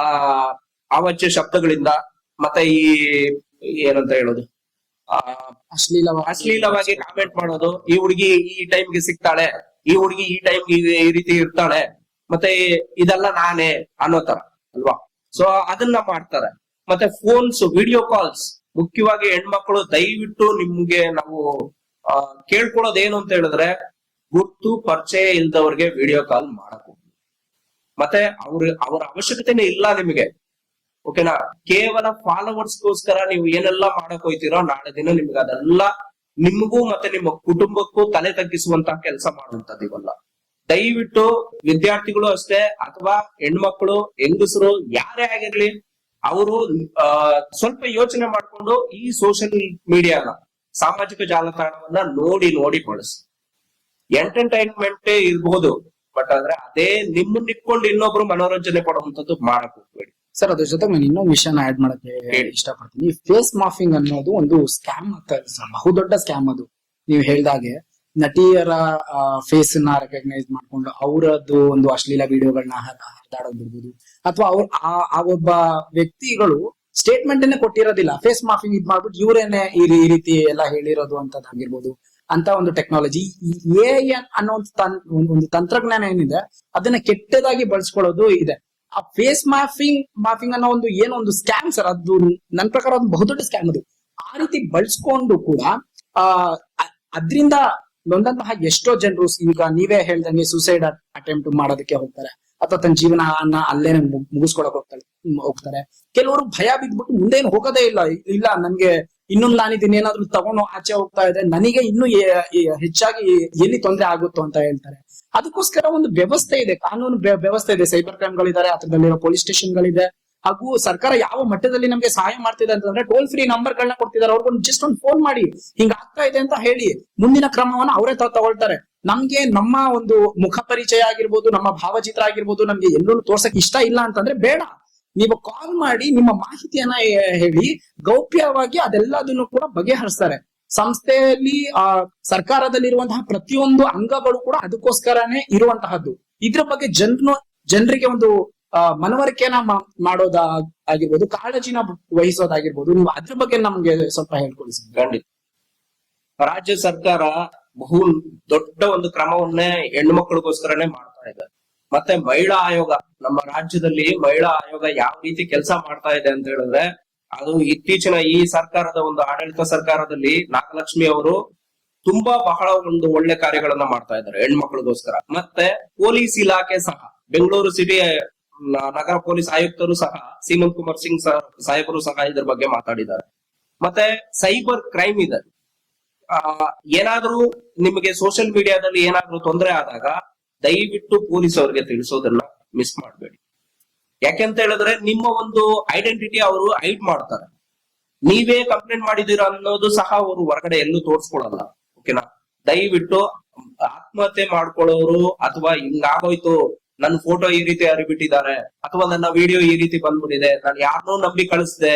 ಅವಾಚ್ಯ ಶಬ್ದಗಳಿಂದ. ಮತ್ತೆ ಈ ಏನಂತ ಹೇಳೋದು, ಅಶ್ಲೀಲವಾಗಿ ಕಾಮೆಂಟ್ ಮಾಡೋದು. ಈ ಹುಡುಗಿ ಈ ಟೈಮ್ಗೆ ಸಿಗ್ತಾಳೆ, ಈ ಹುಡುಗಿ ಈ ಟೈಮ್ಗೆ ಈ ರೀತಿ ಇರ್ತಾಳೆ, ಮತ್ತೆ ಇದೆಲ್ಲ ನಾನೇ ಅನ್ನೋ ತರ ಅಲ್ವಾ? ಸೊ ಅದನ್ನ ಮಾಡ್ತಾರೆ. ಮತ್ತೆ ಫೋನ್ಸ್, ವಿಡಿಯೋ ಕಾಲ್ಸ್, ಮುಖ್ಯವಾಗಿ ಹೆಣ್ಮಕ್ಳು ದಯವಿಟ್ಟು ನಿಮ್ಗೆ ನಾವು ಕೇಳ್ಕೊಳ್ಳೋದು ಏನು ಅಂತ ಹೇಳಿದ್ರೆ, ಗುರ್ತು ಪರಿಚಯ ಇಲ್ದವ್ರಿಗೆ ವಿಡಿಯೋ ಕಾಲ್ ಮಾಡಕ್ ಹೋಗಿ. ಮತ್ತೆ ಅವ್ರ ಅವಶ್ಯಕತೆನೇ ಇಲ್ಲ ನಿಮಗೆ, ಓಕೆನಾ? ಕೇವಲ ಫಾಲೋವರ್ಸ್ಗೋಸ್ಕರ ನೀವು ಏನೆಲ್ಲ ಮಾಡಕ್ ಹೋಯ್ತಿರೋ, ನಾಳೆ ದಿನ ನಿಮ್ಗೆ ಅದೆಲ್ಲ ನಿಮಗೂ ಮತ್ತೆ ನಿಮ್ಮ ಕುಟುಂಬಕ್ಕೂ ತಲೆ ತಗ್ಗಿಸುವಂತಹ ಕೆಲಸ ಮಾಡುವಂತದ್ದು ಇವಲ್ಲ. ದಯವಿಟ್ಟು ವಿದ್ಯಾರ್ಥಿಗಳು ಅಷ್ಟೇ ಅಥವಾ ಹೆಣ್ಮಕ್ಳು, ಹೆಂಗಸರು, ಯಾರೇ ಆಗಿರ್ಲಿ, ಅವರು ಸ್ವಲ್ಪ ಯೋಚನೆ ಮಾಡ್ಕೊಂಡು ಈ ಸೋಷಿಯಲ್ ಮೀಡಿಯಾನ, ಸಾಮಾಜಿಕ ಜಾಲತಾಣವನ್ನ ನೋಡಿ ಬಳಸಿ. ಎಂಟರ್ಟೈನ್ಮೆಂಟ್ ಇರ್ಬಹುದು, ಬಟ್ ಆದ್ರೆ ಅದೇ ನಿಮ್ಮನ್ನ ಇಟ್ಕೊಂಡು ಇನ್ನೊಬ್ರು ಮನೋರಂಜನೆ ಪಡುವಂತದ್ದು ಮಾಡಕ್ ಹೋಗ್ಬೇಡಿ. ಸರ್, ಅದ್ರ ಜೊತೆಗೆ ನಾನು ಇನ್ನೊಂದು ವಿಷಯನ ಆಡ್ ಮಾಡಕ್ಕೆ ಇಷ್ಟಪಡ್ತೀನಿ. ಫೇಸ್ ಮಾಫಿಂಗ್ ಅನ್ನೋದು ಒಂದು ಸ್ಕ್ಯಾಮ್ ಆಗ್ತಾ ಇದೆ ಸರ್, ಬಹುದೊಡ್ಡ ಸ್ಕ್ಯಾಮ್ ಅದು. ನೀವು ಹೇಳ್ದಾಗೆ ನಟಿಯರ ಫೇಸ್ ನ ರೆಕಗ್ನೈಸ್ ಮಾಡ್ಕೊಂಡು ಅವರದ್ದು ಒಂದು ಅಶ್ಲೀಲ ವಿಡಿಯೋಗಳನ್ನ ಹರಿದಾಡೋದಿರ್ಬೋದು, ಅಥವಾ ಆ ಒಬ್ಬ ವ್ಯಕ್ತಿಗಳು ಸ್ಟೇಟ್ಮೆಂಟ್ ಅನ್ನೇ ಕೊಟ್ಟಿರೋದಿಲ್ಲ, ಫೇಸ್ ಮಾಫಿಂಗ್ ಇದ್ ಮಾಡ್ಬಿಟ್ಟು ಇವರೇನೆ ಈ ರೀತಿ ಎಲ್ಲ ಹೇಳಿರೋದು ಅಂತದ್ದಾಗಿರ್ಬೋದು. ಅಂತ ಒಂದು ಟೆಕ್ನಾಲಜಿ, AI ಅನ್ನೋ ಒಂದು ತಂತ್ರಜ್ಞಾನ ಏನಿದೆ ಅದನ್ನ ಕೆಟ್ಟದಾಗಿ ಬಳಸ್ಕೊಳ್ಳೋದು ಇದೆ. ಆ ಫೇಸ್ ಮಾಫಿಂಗ್ ಅನ್ನೋ ಒಂದು ಸ್ಕ್ಯಾಮ್ ಸರ್, ಅದು ನನ್ನ ಪ್ರಕಾರ ಒಂದು ಬಹುದೊಡ್ಡ ಸ್ಕ್ಯಾಮ್ ಅದು. ಆ ರೀತಿ ಬಳಸ್ಕೊಂಡು ಕೂಡ ಅದ್ರಿಂದ ನೊಂದಂತಹ ಎಷ್ಟೋ ಜನರು, ಈಗ ನೀವೇ ಹೇಳ್ದಂಗೆ ಸೂಸೈಡ್ ಅಟೆಂಪ್ಟ್ ಮಾಡೋದಕ್ಕೆ ಹೋಗ್ತಾರೆ, ಅಥವಾ ತನ್ನ ಜೀವನ ಅಲ್ಲೇನೆ ಮುಗಿಸ್ಕೊಳಕ್ ಹೋಗ್ತಾರೆ. ಕೆಲವರು ಭಯ ಬಿದ್ಬಿಟ್ಟು ಮುಂದೇನು ಹೋಗೋದೇ ಇಲ್ಲ ನನ್ಗೆ ಇನ್ನೊಂದು ನಾನು ಇದನ್ನ ಏನಾದ್ರು ತಗೊಂಡು ಆಚೆ ಹೋಗ್ತಾ ಇದ್ರೆ ನನಗೆ ಇನ್ನೂ ಹೆಚ್ಚಾಗಿ ಎಲ್ಲಿ ತೊಂದರೆ ಆಗುತ್ತೋ ಅಂತ ಹೇಳ್ತಾರೆ. ಅದಕ್ಕೋಸ್ಕರ ಒಂದು ವ್ಯವಸ್ಥೆ ಇದೆ, ಕಾನೂನು ವ್ಯವಸ್ಥೆ ಇದೆ, ಸೈಬರ್ ಕ್ರೈಮ್ ಗಳಿದ್ದಾರೆ, ಅದರಲ್ಲಿರೋ ಪೊಲೀಸ್ ಸ್ಟೇಷನ್ ಗಳಿದೆ. ಹಾಗೂ ಸರ್ಕಾರ ಯಾವ ಮಟ್ಟದಲ್ಲಿ ನಮ್ಗೆ ಸಹಾಯ ಮಾಡ್ತಿದೆ ಅಂತಂದ್ರೆ ಟೋಲ್ ಫ್ರೀ ನಂಬರ್ ಗಳನ್ನ ಕೊಡ್ತಿದ್ದಾರೆ. ಅವ್ರಿಗೊಂದು ಜಸ್ಟ್ ಒಂದು ಫೋನ್ ಮಾಡಿ ಹಿಂಗ ಆಗ್ತಾ ಇದೆ ಅಂತ ಹೇಳಿ ಮುಂದಿನ ಕ್ರಮವನ್ನ ಅವರೇ ತಗೊಳ್ತಾರೆ. ನಮ್ಗೆ ನಮ್ಮ ಒಂದು ಮುಖ ಪರಿಚಯ ಆಗಿರ್ಬೋದು, ನಮ್ಮ ಭಾವಚಿತ್ರ ಆಗಿರ್ಬೋದು, ನಮ್ಗೆ ಎಲ್ಲೂ ತೋರ್ಸಕ್ ಇಷ್ಟ ಇಲ್ಲ ಅಂತಂದ್ರೆ ಬೇಡ, ನೀವು ಕಾಲ್ ಮಾಡಿ ನಿಮ್ಮ ಮಾಹಿತಿಯನ್ನ ಹೇಳಿ ಗೌಪ್ಯವಾಗಿ ಅದೆಲ್ಲದನ್ನು ಕೂಡ ಬಗೆಹರಿಸ್ತಾರೆ. ಸಂಸ್ಥೆಯಲ್ಲಿ ಸರ್ಕಾರದಲ್ಲಿರುವಂತಹ ಪ್ರತಿಯೊಂದು ಅಂಗಗಳು ಕೂಡ ಅದಕ್ಕೋಸ್ಕರನೇ ಇರುವಂತಹದ್ದು. ಇದ್ರ ಬಗ್ಗೆ ಜನರಿಗೆ ಒಂದು ಮನವರಿಕೆನ ಮಾಡೋದ ಆಗಿರ್ಬೋದು, ಕಾಳಜಿನ ವಹಿಸೋದಾಗಿರ್ಬೋದು, ನೀವು ಅದ್ರ ಬಗ್ಗೆ ನಮ್ಗೆ ಸ್ವಲ್ಪ ಹೇಳ್ಕೊಡಿ. ಖಂಡಿತ ರಾಜ್ಯ ಸರ್ಕಾರ ಬಹು ದೊಡ್ಡ ಒಂದು ಕ್ರಮವನ್ನೇ ಹೆಣ್ಣು ಮಕ್ಕಳಿಗೋಸ್ಕರನೇ ಮಾಡ್ತಾ ಇದೆ. ಮತ್ತೆ ಮಹಿಳಾ ಆಯೋಗ, ನಮ್ಮ ರಾಜ್ಯದಲ್ಲಿ ಮಹಿಳಾ ಆಯೋಗ ಯಾವ ರೀತಿ ಕೆಲಸ ಮಾಡ್ತಾ ಇದೆ ಅಂತ ಹೇಳಿದ್ರೆ, ಅದು ಇತ್ತೀಚಿನ ಈ ಸರ್ಕಾರದ ಒಂದು ಆಡಳಿತ ಸರ್ಕಾರದಲ್ಲಿ ನಾಗಲಕ್ಷ್ಮಿ ಅವರು ಬಹಳ ಒಂದು ಒಳ್ಳೆ ಕಾರ್ಯಗಳನ್ನ ಮಾಡ್ತಾ ಇದ್ದಾರೆ ಹೆಣ್ಮಕ್ಳಿಗೋಸ್ಕರ. ಮತ್ತೆ ಪೊಲೀಸ್ ಇಲಾಖೆ ಸಹ, ಬೆಂಗಳೂರು ಸಿಟಿ ನಗರ ಪೊಲೀಸ್ ಆಯುಕ್ತರು ಸಹ, ಸೀಮಂತ್ ಕುಮಾರ್ ಸಿಂಗ್ ಸಾಹೇಬರು ಸಹ ಇದ್ರ ಬಗ್ಗೆ ಮಾತಾಡಿದ್ದಾರೆ. ಮತ್ತೆ ಸೈಬರ್ ಕ್ರೈಮ್ ಇದೆ, ಏನಾದ್ರೂ ನಿಮಗೆ ಸೋಷಿಯಲ್ ಮೀಡಿಯಾದಲ್ಲಿ ಏನಾದ್ರೂ ತೊಂದರೆ ಆದಾಗ ದಯವಿಟ್ಟು ಪೊಲೀಸ್ ಅವರಿಗೆ ತಿಳಿಸೋದನ್ನ ಮಿಸ್ ಮಾಡಬೇಡಿ. ಯಾಕೆಂತ ಹೇಳಿದ್ರೆ ನಿಮ್ಮ ಒಂದು ಐಡೆಂಟಿಟಿ ಅವರು ಹೈಡ್ ಮಾಡ್ತಾರೆ. ನೀವೇ ಕಂಪ್ಲೇಂಟ್ ಮಾಡಿದೀರಾ ಅನ್ನೋದು ಸಹ ಅವರು ಹೊರಗಡೆ ಎಲ್ಲೂ ತೋರ್ಸ್ಕೊಳಲ್ಲ. ಓಕೆನಾ? ದಯವಿಟ್ಟು ಆತ್ಮಹತ್ಯೆ ಮಾಡ್ಕೊಳ್ಳೋರು ಅಥವಾ ಹಿಂಗಾಗೋಯ್ತು, ನನ್ನ ಫೋಟೋ ಈ ರೀತಿ ಹರಿಬಿಟ್ಟಿದ್ದಾರೆ, ಅಥವಾ ನನ್ನ ವಿಡಿಯೋ ಈ ರೀತಿ ಬಂದ್ಬಿಟ್ಟಿದೆ, ನಾನು ಯಾರನ್ನೋ ನಂಬಿ ಕಳಿಸ್ದೆ,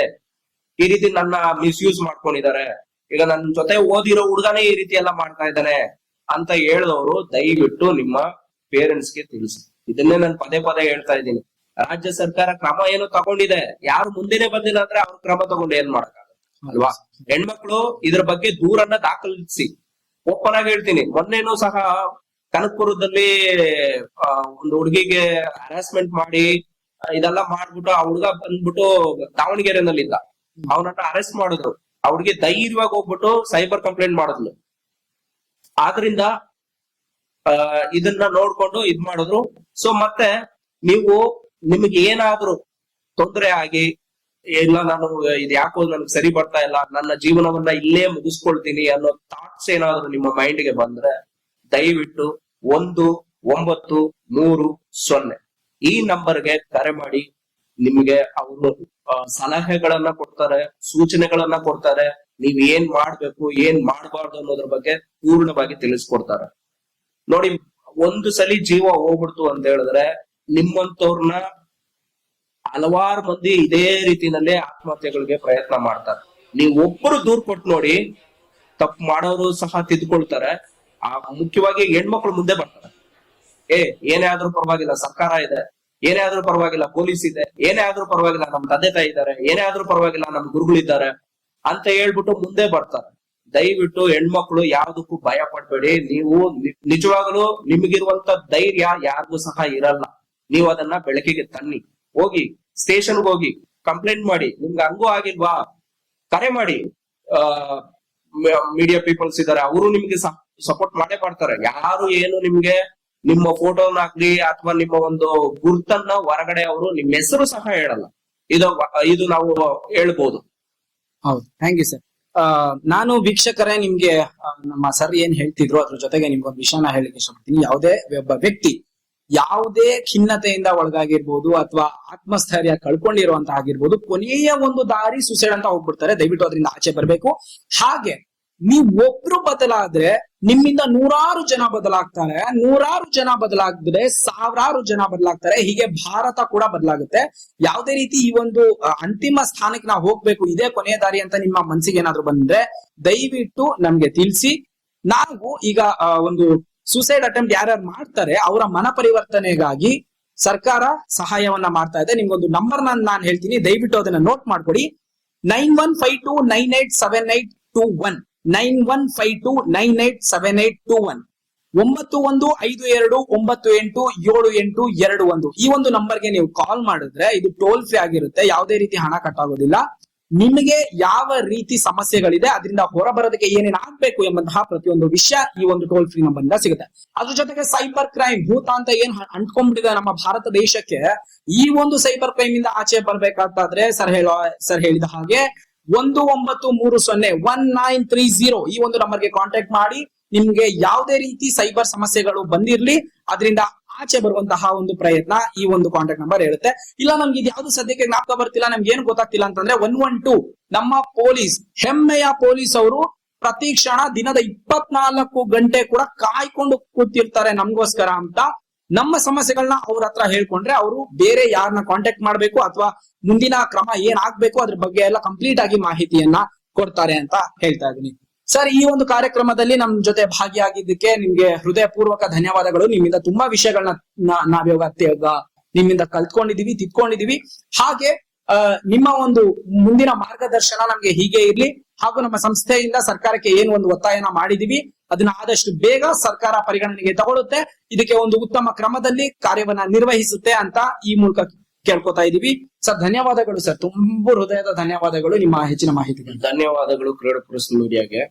ಈ ರೀತಿ ನನ್ನ ಮಿಸ್ಯೂಸ್ ಮಾಡ್ಕೊಂಡಿದ್ದಾರೆ, ಈಗ ನನ್ನ ಜೊತೆ ಓದಿರೋ ಹುಡುಗನೇ ಈ ರೀತಿ ಎಲ್ಲ ಮಾಡ್ತಾ ಇದ್ದಾನೆ ಅಂತ ಹೇಳಿದವರು ದಯವಿಟ್ಟು ನಿಮ್ಮ ಪೇರೆಂಟ್ಸ್ಗೆ ತಿಳಿಸಿ. ಇದನ್ನೇ ನಾನು ಪದೇ ಪದೇ ಹೇಳ್ತಾ ಇದ್ದೀನಿ. ರಾಜ್ಯ ಸರ್ಕಾರ ಕ್ರಮ ಏನು ತಗೊಂಡಿದೆ, ಯಾರು ಮುಂದೆನೆ ಬಂದಿಲ್ಲ ಅಂದ್ರೆ ಅವ್ರ ಕ್ರಮ ತಗೊಂಡು ಏನ್ ಮಾಡಕ್ಕಾಗಲ್ಲ ಅಲ್ವಾ? ಹೆಣ್ಮಕ್ಳು ಇದ್ರ ಬಗ್ಗೆ ದೂರನ್ನ ದಾಖಲಿಸಿ. ಓಪನ್ ಆಗಿ ಹೇಳ್ತೀನಿ, ಮೊನ್ನೆನೂ ಸಹ ಕನಕಪುರದಲ್ಲಿ ಒಂದು ಹುಡುಗಿಗೆ ಹರಾಸ್ಮೆಂಟ್ ಮಾಡಿ ಇದೆಲ್ಲ ಮಾಡ್ಬಿಟ್ಟು ಆ ಹುಡುಗ ಬಂದ್ಬಿಟ್ಟು ದಾವಣಗೆರೆನಲ್ಲಿದ್ದ, ಅವನನ್ನ ಅರೆಸ್ಟ್ ಮಾಡಿದ್ರು. ಆ ಹುಡುಗಿ ಧೈರ್ಯವಾಗಿ ಹೋಗ್ಬಿಟ್ಟು ಸೈಬರ್ ಕಂಪ್ಲೇಂಟ್ ಮಾಡಿದ್ಲು. ಆದ್ರಿಂದ ಇದನ್ನ ನೋಡ್ಕೊಂಡು ಇದ್ ಮಾಡಿದ್ರು. ಸೊ ಮತ್ತೆ ನೀವು ನಿಮಗೆ ಏನಾದ್ರೂ ತೊಂದರೆ ಆಗಿ, ಇಲ್ಲ ನಾನು ಇದು ಯಾಕೋ ನನ್ಗೆ ಸರಿ ಬರ್ತಾ ಇಲ್ಲ, ನನ್ನ ಜೀವನವನ್ನ ಇಲ್ಲೇ ಮುಗಿಸ್ಕೊಳ್ತೀನಿ ಅನ್ನೋ ಥಾಟ್ಸ್ ಏನಾದ್ರು ನಿಮ್ಮ ಮೈಂಡ್ಗೆ ಬಂದ್ರೆ ದಯವಿಟ್ಟು 1930 ಈ ನಂಬರ್ಗೆ ಕರೆ ಮಾಡಿ. ನಿಮ್ಗೆ ಅವರು ಸಲಹೆಗಳನ್ನ ಕೊಡ್ತಾರೆ, ಸೂಚನೆಗಳನ್ನ ಕೊಡ್ತಾರೆ. ನೀವ್ ಏನ್ ಮಾಡ್ಬೇಕು, ಏನ್ ಮಾಡ್ಬಾರ್ದು ಅನ್ನೋದ್ರ ಬಗ್ಗೆ ಪೂರ್ಣವಾಗಿ ತಿಳಿಸ್ಕೊಡ್ತಾರೆ. ನೋಡಿ, ಒಂದು ಸಲಿ ಜೀವ ಹೋಗ್ಬಿಡ್ತು ಅಂತ ಹೇಳಿದ್ರೆ ನಿಮ್ಮಂತವ್ರನ್ನ ಹಲವಾರು ಮಂದಿ ಇದೇ ರೀತಿನಲ್ಲೇ ಆತ್ಮಹತ್ಯೆಗಳಿಗೆ ಪ್ರಯತ್ನ ಮಾಡ್ತಾರೆ. ನೀವ್ ಒಬ್ಬರು ದೂರ್ ಕೊಟ್ಟು ನೋಡಿ, ತಪ್ಪು ಮಾಡೋರು ಸಹ ತಿದ್ಕೊಳ್ತಾರೆ. ಮುಖ್ಯವಾಗಿ ಹೆಣ್ಮಕ್ಳು ಮುಂದೆ ಬರ್ತಾರೆ. ಏನೇ ಆದ್ರೂ ಪರವಾಗಿಲ್ಲ, ಸರ್ಕಾರ ಇದೆ, ಏನೇ ಆದ್ರೂ ಪರವಾಗಿಲ್ಲ, ಪೊಲೀಸ್ ಇದೆ, ಏನೇ ಆದ್ರೂ ಪರವಾಗಿಲ್ಲ, ನಮ್ ತಂದೆ ತಾಯಿ ಇದ್ದಾರೆ, ಏನೇ ಆದ್ರೂ ಪರವಾಗಿಲ್ಲ, ನಮ್ ಗುರುಗಳಿದ್ದಾರೆ ಅಂತ ಹೇಳ್ಬಿಟ್ಟು ಮುಂದೆ ಬರ್ತಾರೆ. ದಯವಿಟ್ಟು ಹೆಣ್ಮಕ್ಳು ಯಾವ್ದಕ್ಕೂ ಭಯ ಪಡ್ಬೇಡಿ. ನೀವು ನಿಜವಾಗ್ಲೂ ನಿಮಗಿರುವಂತ ಧೈರ್ಯ ಯಾರಿಗೂ ಸಹ ಇರಲ್ಲ. ನೀವು ಅದನ್ನ ಬೆಳಕಿಗೆ ತನ್ನಿ. ಹೋಗಿ ಸ್ಟೇಷನ್ಗೆ ಹೋಗಿ ಕಂಪ್ಲೇಂಟ್ ಮಾಡಿ. ನಿಮ್ಗೆ ಹಂಗೂ ಆಗಿಲ್ವಾ, ಕರೆ ಮಾಡಿ. ಮೀಡಿಯಾ ಪೀಪಲ್ಸ್ ಇದಾರೆ, ಅವರು ನಿಮ್ಗೆ ಸಪೋರ್ಟ್ ಮಾಡೇ ಮಾಡ್ತಾರೆ. ಯಾರು ಏನು ನಿಮ್ಗೆ ನಿಮ್ಮ ಫೋಟೋನ ಹಾಕ್ಲಿ ಅಥವಾ ನಿಮ್ಮ ಒಂದು ಗುರ್ತನ್ನ ಹೊರಗಡೆ ಅವರು ನಿಮ್ಮ ಹೆಸರು ಸಹ ಹೇಳಲ್ಲ. ಇದು ನಾವು ಹೇಳ್ಬೋದು. ಹೌದು, ಥ್ಯಾಂಕ್ ಯು ಸರ್. ನಾನು ವೀಕ್ಷಕರೇ ನಿಮ್ಗೆ ನಮ್ಮ ಸರ್ ಏನ್ ಹೇಳ್ತಿದ್ರು ಅದ್ರ ಜೊತೆಗೆ ನಿಮ್ಗೊಂದು ವಿಷಯನ ಹೇಳಿಕ್ಕೆ ಇಷ್ಟಪಡ್ತೀನಿ. ಯಾವುದೇ ಒಬ್ಬ ವ್ಯಕ್ತಿ ಯಾವುದೇ ಖಿನ್ನತೆಯಿಂದ ಒಳಗಾಗಿರ್ಬೋದು ಅಥವಾ ಆತ್ಮಸ್ಥೈರ್ಯ ಕಳ್ಕೊಂಡಿರುವಂತ ಆಗಿರ್ಬೋದು, ಕೊನೆಯ ಒಂದು ದಾರಿ ಸುಸೈಡ್ ಅಂತ ಹೋಗ್ಬಿಡ್ತಾರೆ. ದಯವಿಟ್ಟು ಅದರಿಂದ ಆಚೆ ಬರ್ಬೇಕು. ಹಾಗೆ ನೀವ್ ಒಬ್ರು ಬದಲಾದ್ರೆ ನಿಮ್ಮಿಂದ ನೂರಾರು ಜನ ಬದಲಾಗ್ತಾರೆ, ನೂರಾರು ಜನ ಬದಲಾಗಿದ್ರೆ ಸಾವಿರಾರು ಜನ ಬದಲಾಗ್ತಾರೆ. ಹೀಗೆ ಭಾರತ ಕೂಡ ಬದಲಾಗುತ್ತೆ. ಯಾವುದೇ ರೀತಿ ಈ ಒಂದು ಅಂತಿಮ ಸ್ಥಾನಕ್ಕೆ ನಾವು ಹೋಗ್ಬೇಕು, ಇದೇ ಕೊನೆಯ ದಾರಿ ಅಂತ ನಿಮ್ಮ ಮನಸ್ಸಿಗೆ ಏನಾದ್ರು ಬಂದ್ರೆ ದಯವಿಟ್ಟು ನಮ್ಗೆ ತಿಳಿಸಿ. ನಾವು ಈಗ ಒಂದು ಸೂಸೈಡ್ ಅಟೆಂಪ್ಟ್ ಯಾರ್ಯಾರು ಮಾಡ್ತಾರೆ ಅವರ ಮನ ಪರಿವರ್ತನೆಗಾಗಿ ಸರ್ಕಾರ ಸಹಾಯವನ್ನ ಮಾಡ್ತಾ ಇದೆ. ನಿಮ್ಗೊಂದು ನಂಬರ್ ನಾನು ಹೇಳ್ತೀನಿ, ದಯವಿಟ್ಟು ಅದನ್ನ ನೋಟ್ ಮಾಡ್ಕೊಡಿ. 9152987821 9152987821 9152987821 ಈ ಒಂದು ನಂಬರ್ಗೆ ನೀವು ಕಾಲ್ ಮಾಡಿದ್ರೆ ಇದು ಟೋಲ್ ಫ್ರೀ ಆಗಿರುತ್ತೆ. ಯಾವುದೇ ರೀತಿ ಹಣ ಕಟ್ಟಾಗೋದಿಲ್ಲ. ನಿಮಗೆ ಯಾವ ರೀತಿ ಸಮಸ್ಯೆಗಳಿದೆ, ಅದರಿಂದ ಹೊರಬರೋದಕ್ಕೆ ಏನೇನ್ ಆಗ್ಬೇಕು ಎಂಬಂತಹ ಪ್ರತಿಯೊಂದು ವಿಷಯ ಈ ಒಂದು ಟೋಲ್ ಫ್ರೀ ನಂಬರ್ ಇಂದ ಸಿಗುತ್ತೆ. ಅದ್ರ ಜೊತೆಗೆ ಸೈಬರ್ ಕ್ರೈಮ್ ಭೂತ ಅಂತ ಏನ್ ಅಂಟ್ಕೊಂಡ್ಬಿಟ್ಟಿದೆ ನಮ್ಮ ಭಾರತ ದೇಶಕ್ಕೆ, ಈ ಒಂದು ಸೈಬರ್ ಕ್ರೈಮ್ ಇಂದ ಆಚೆ ಬರ್ಬೇಕಾದ್ರೆ ಸರ್ ಹೇಳಿದ ಹಾಗೆ 1930 ಈ ಒಂದು ನಂಬರ್ಗೆ ಕಾಂಟ್ಯಾಕ್ಟ್ ಮಾಡಿ ನಿಮ್ಗೆ ಯಾವುದೇ ರೀತಿ ಸೈಬರ್ ಸಮಸ್ಯೆಗಳು ಬಂದಿರ್ಲಿ ಅದರಿಂದ ಆಚೆ ಬರುವಂತಹ ಒಂದು ಪ್ರಯತ್ನ ಈ ಒಂದು ಕಾಂಟ್ಯಾಕ್ಟ್ ನಂಬರ್ ಹೇಳುತ್ತೆ. ಇಲ್ಲ ನಮ್ಗೆ ಇದು ಯಾವ್ದು ಸದ್ಯಕ್ಕೆ ಜ್ಞಾಪಕ ಬರ್ತಿಲ್ಲ, ನಮ್ಗೆ ಏನು ಗೊತ್ತಾಗ್ತಿಲ್ಲ ಅಂತಂದ್ರೆ 112 ನಮ್ಮ ಪೊಲೀಸ್, ಹೆಮ್ಮೆಯ ಪೊಲೀಸ್ ಅವರು ಪ್ರತಿ ಕ್ಷಣ ದಿನದ 24 ಗಂಟೆ ಕೂಡ ಕಾಯ್ಕೊಂಡು ಕೂತಿರ್ತಾರೆ ನಮ್ಗೋಸ್ಕರ ಅಂತ. ನಮ್ಮ ಸಮಸ್ಯೆಗಳನ್ನ ಅವ್ರ ಹತ್ರ ಹೇಳ್ಕೊಂಡ್ರೆ ಅವರು ಬೇರೆ ಯಾರನ್ನ ಕಾಂಟ್ಯಾಕ್ಟ್ ಮಾಡ್ಬೇಕು ಅಥವಾ ಮುಂದಿನ ಕ್ರಮ ಏನ್ ಆಗ್ಬೇಕು ಅದ್ರ ಬಗ್ಗೆ ಎಲ್ಲ ಕಂಪ್ಲೀಟ್ ಆಗಿ ಮಾಹಿತಿಯನ್ನ ಕೊಡ್ತಾರೆ ಅಂತ ಹೇಳ್ತಾ ಇದೀನಿ. ಸರ್, ಈ ಒಂದು ಕಾರ್ಯಕ್ರಮದಲ್ಲಿ ನಮ್ ಜೊತೆ ಭಾಗಿಯಾಗಿದ್ದಕ್ಕೆ ನಿಮ್ಗೆ ಹೃದಯಪೂರ್ವಕ ಧನ್ಯವಾದಗಳು. ನಿಮ್ಮಿಂದ ತುಂಬಾ ವಿಷಯಗಳನ್ನ ನಾವಿವಾಗ ನಿಮ್ಮಿಂದ ಕಲ್ತ್ಕೊಂಡಿದೀವಿ, ತಿದ್ಕೊಂಡಿದೀವಿ. ಹಾಗೆ ನಿಮ್ಮ ಒಂದು ಮುಂದಿನ ಮಾರ್ಗದರ್ಶನ ನಮ್ಗೆ ಹೀಗೆ ಇರ್ಲಿ. ಹಾಗೂ ನಮ್ಮ ಸಂಸ್ಥೆಯಿಂದ ಸರ್ಕಾರಕ್ಕೆ ಏನು ಒಂದು ಒತ್ತಾಯನ ಮಾಡಿದೀವಿ ಅದನ್ನ ಆದಷ್ಟು ಬೇಗ ಸರ್ಕಾರ ಪರಿಗಣನೆಗೆ ತಗೊಳುತ್ತೆ, ಇದಕ್ಕೆ ಒಂದು ಉತ್ತಮ ಕ್ರಮದಲ್ಲಿ ಕಾರ್ಯವನ್ನ ನಿರ್ವಹಿಸುತ್ತೆ ಅಂತ ಈ ಮೂಲಕ ಕೇಳ್ಕೊತಾ ಇದೀವಿ. ಸರ್, ಧನ್ಯವಾದಗಳು ಸರ್, ತುಂಬಾ ಹೃದಯದ ಧನ್ಯವಾದಗಳು ನಿಮ್ಮ ಹೆಚ್ಚಿನ ಮಾಹಿತಿಗೆ. ಧನ್ಯವಾದಗಳು ಕ್ರೀಡಾ ಪ್ರೆಸ್ ಮೀಡಿಯಾಗೆ.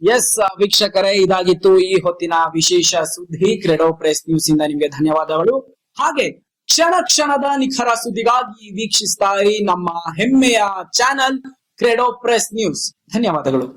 ಎಸ್ ವೀಕ್ಷಕರೇ, ಇದಾಗಿತ್ತು ಈ ಹೊತ್ತಿನ ವಿಶೇಷ ಸುದ್ದಿ ಕ್ರೆಡೋ ಪ್ರೆಸ್ ನ್ಯೂಸ್ ಇಂದ. ನಿಮ್ಗೆ ಧನ್ಯವಾದಗಳು. ಹಾಗೆ ಕ್ಷಣ ಕ್ಷಣದ ನಿಖರ ಸುದ್ದಿಗಾಗಿ ವೀಕ್ಷಿಸ್ತಾ ಇರಿ ನಮ್ಮ ಹೆಮ್ಮೆಯ ಚಾನಲ್ ಕ್ರೆಡೋ ಪ್ರೆಸ್ ನ್ಯೂಸ್. ಧನ್ಯವಾದಗಳು.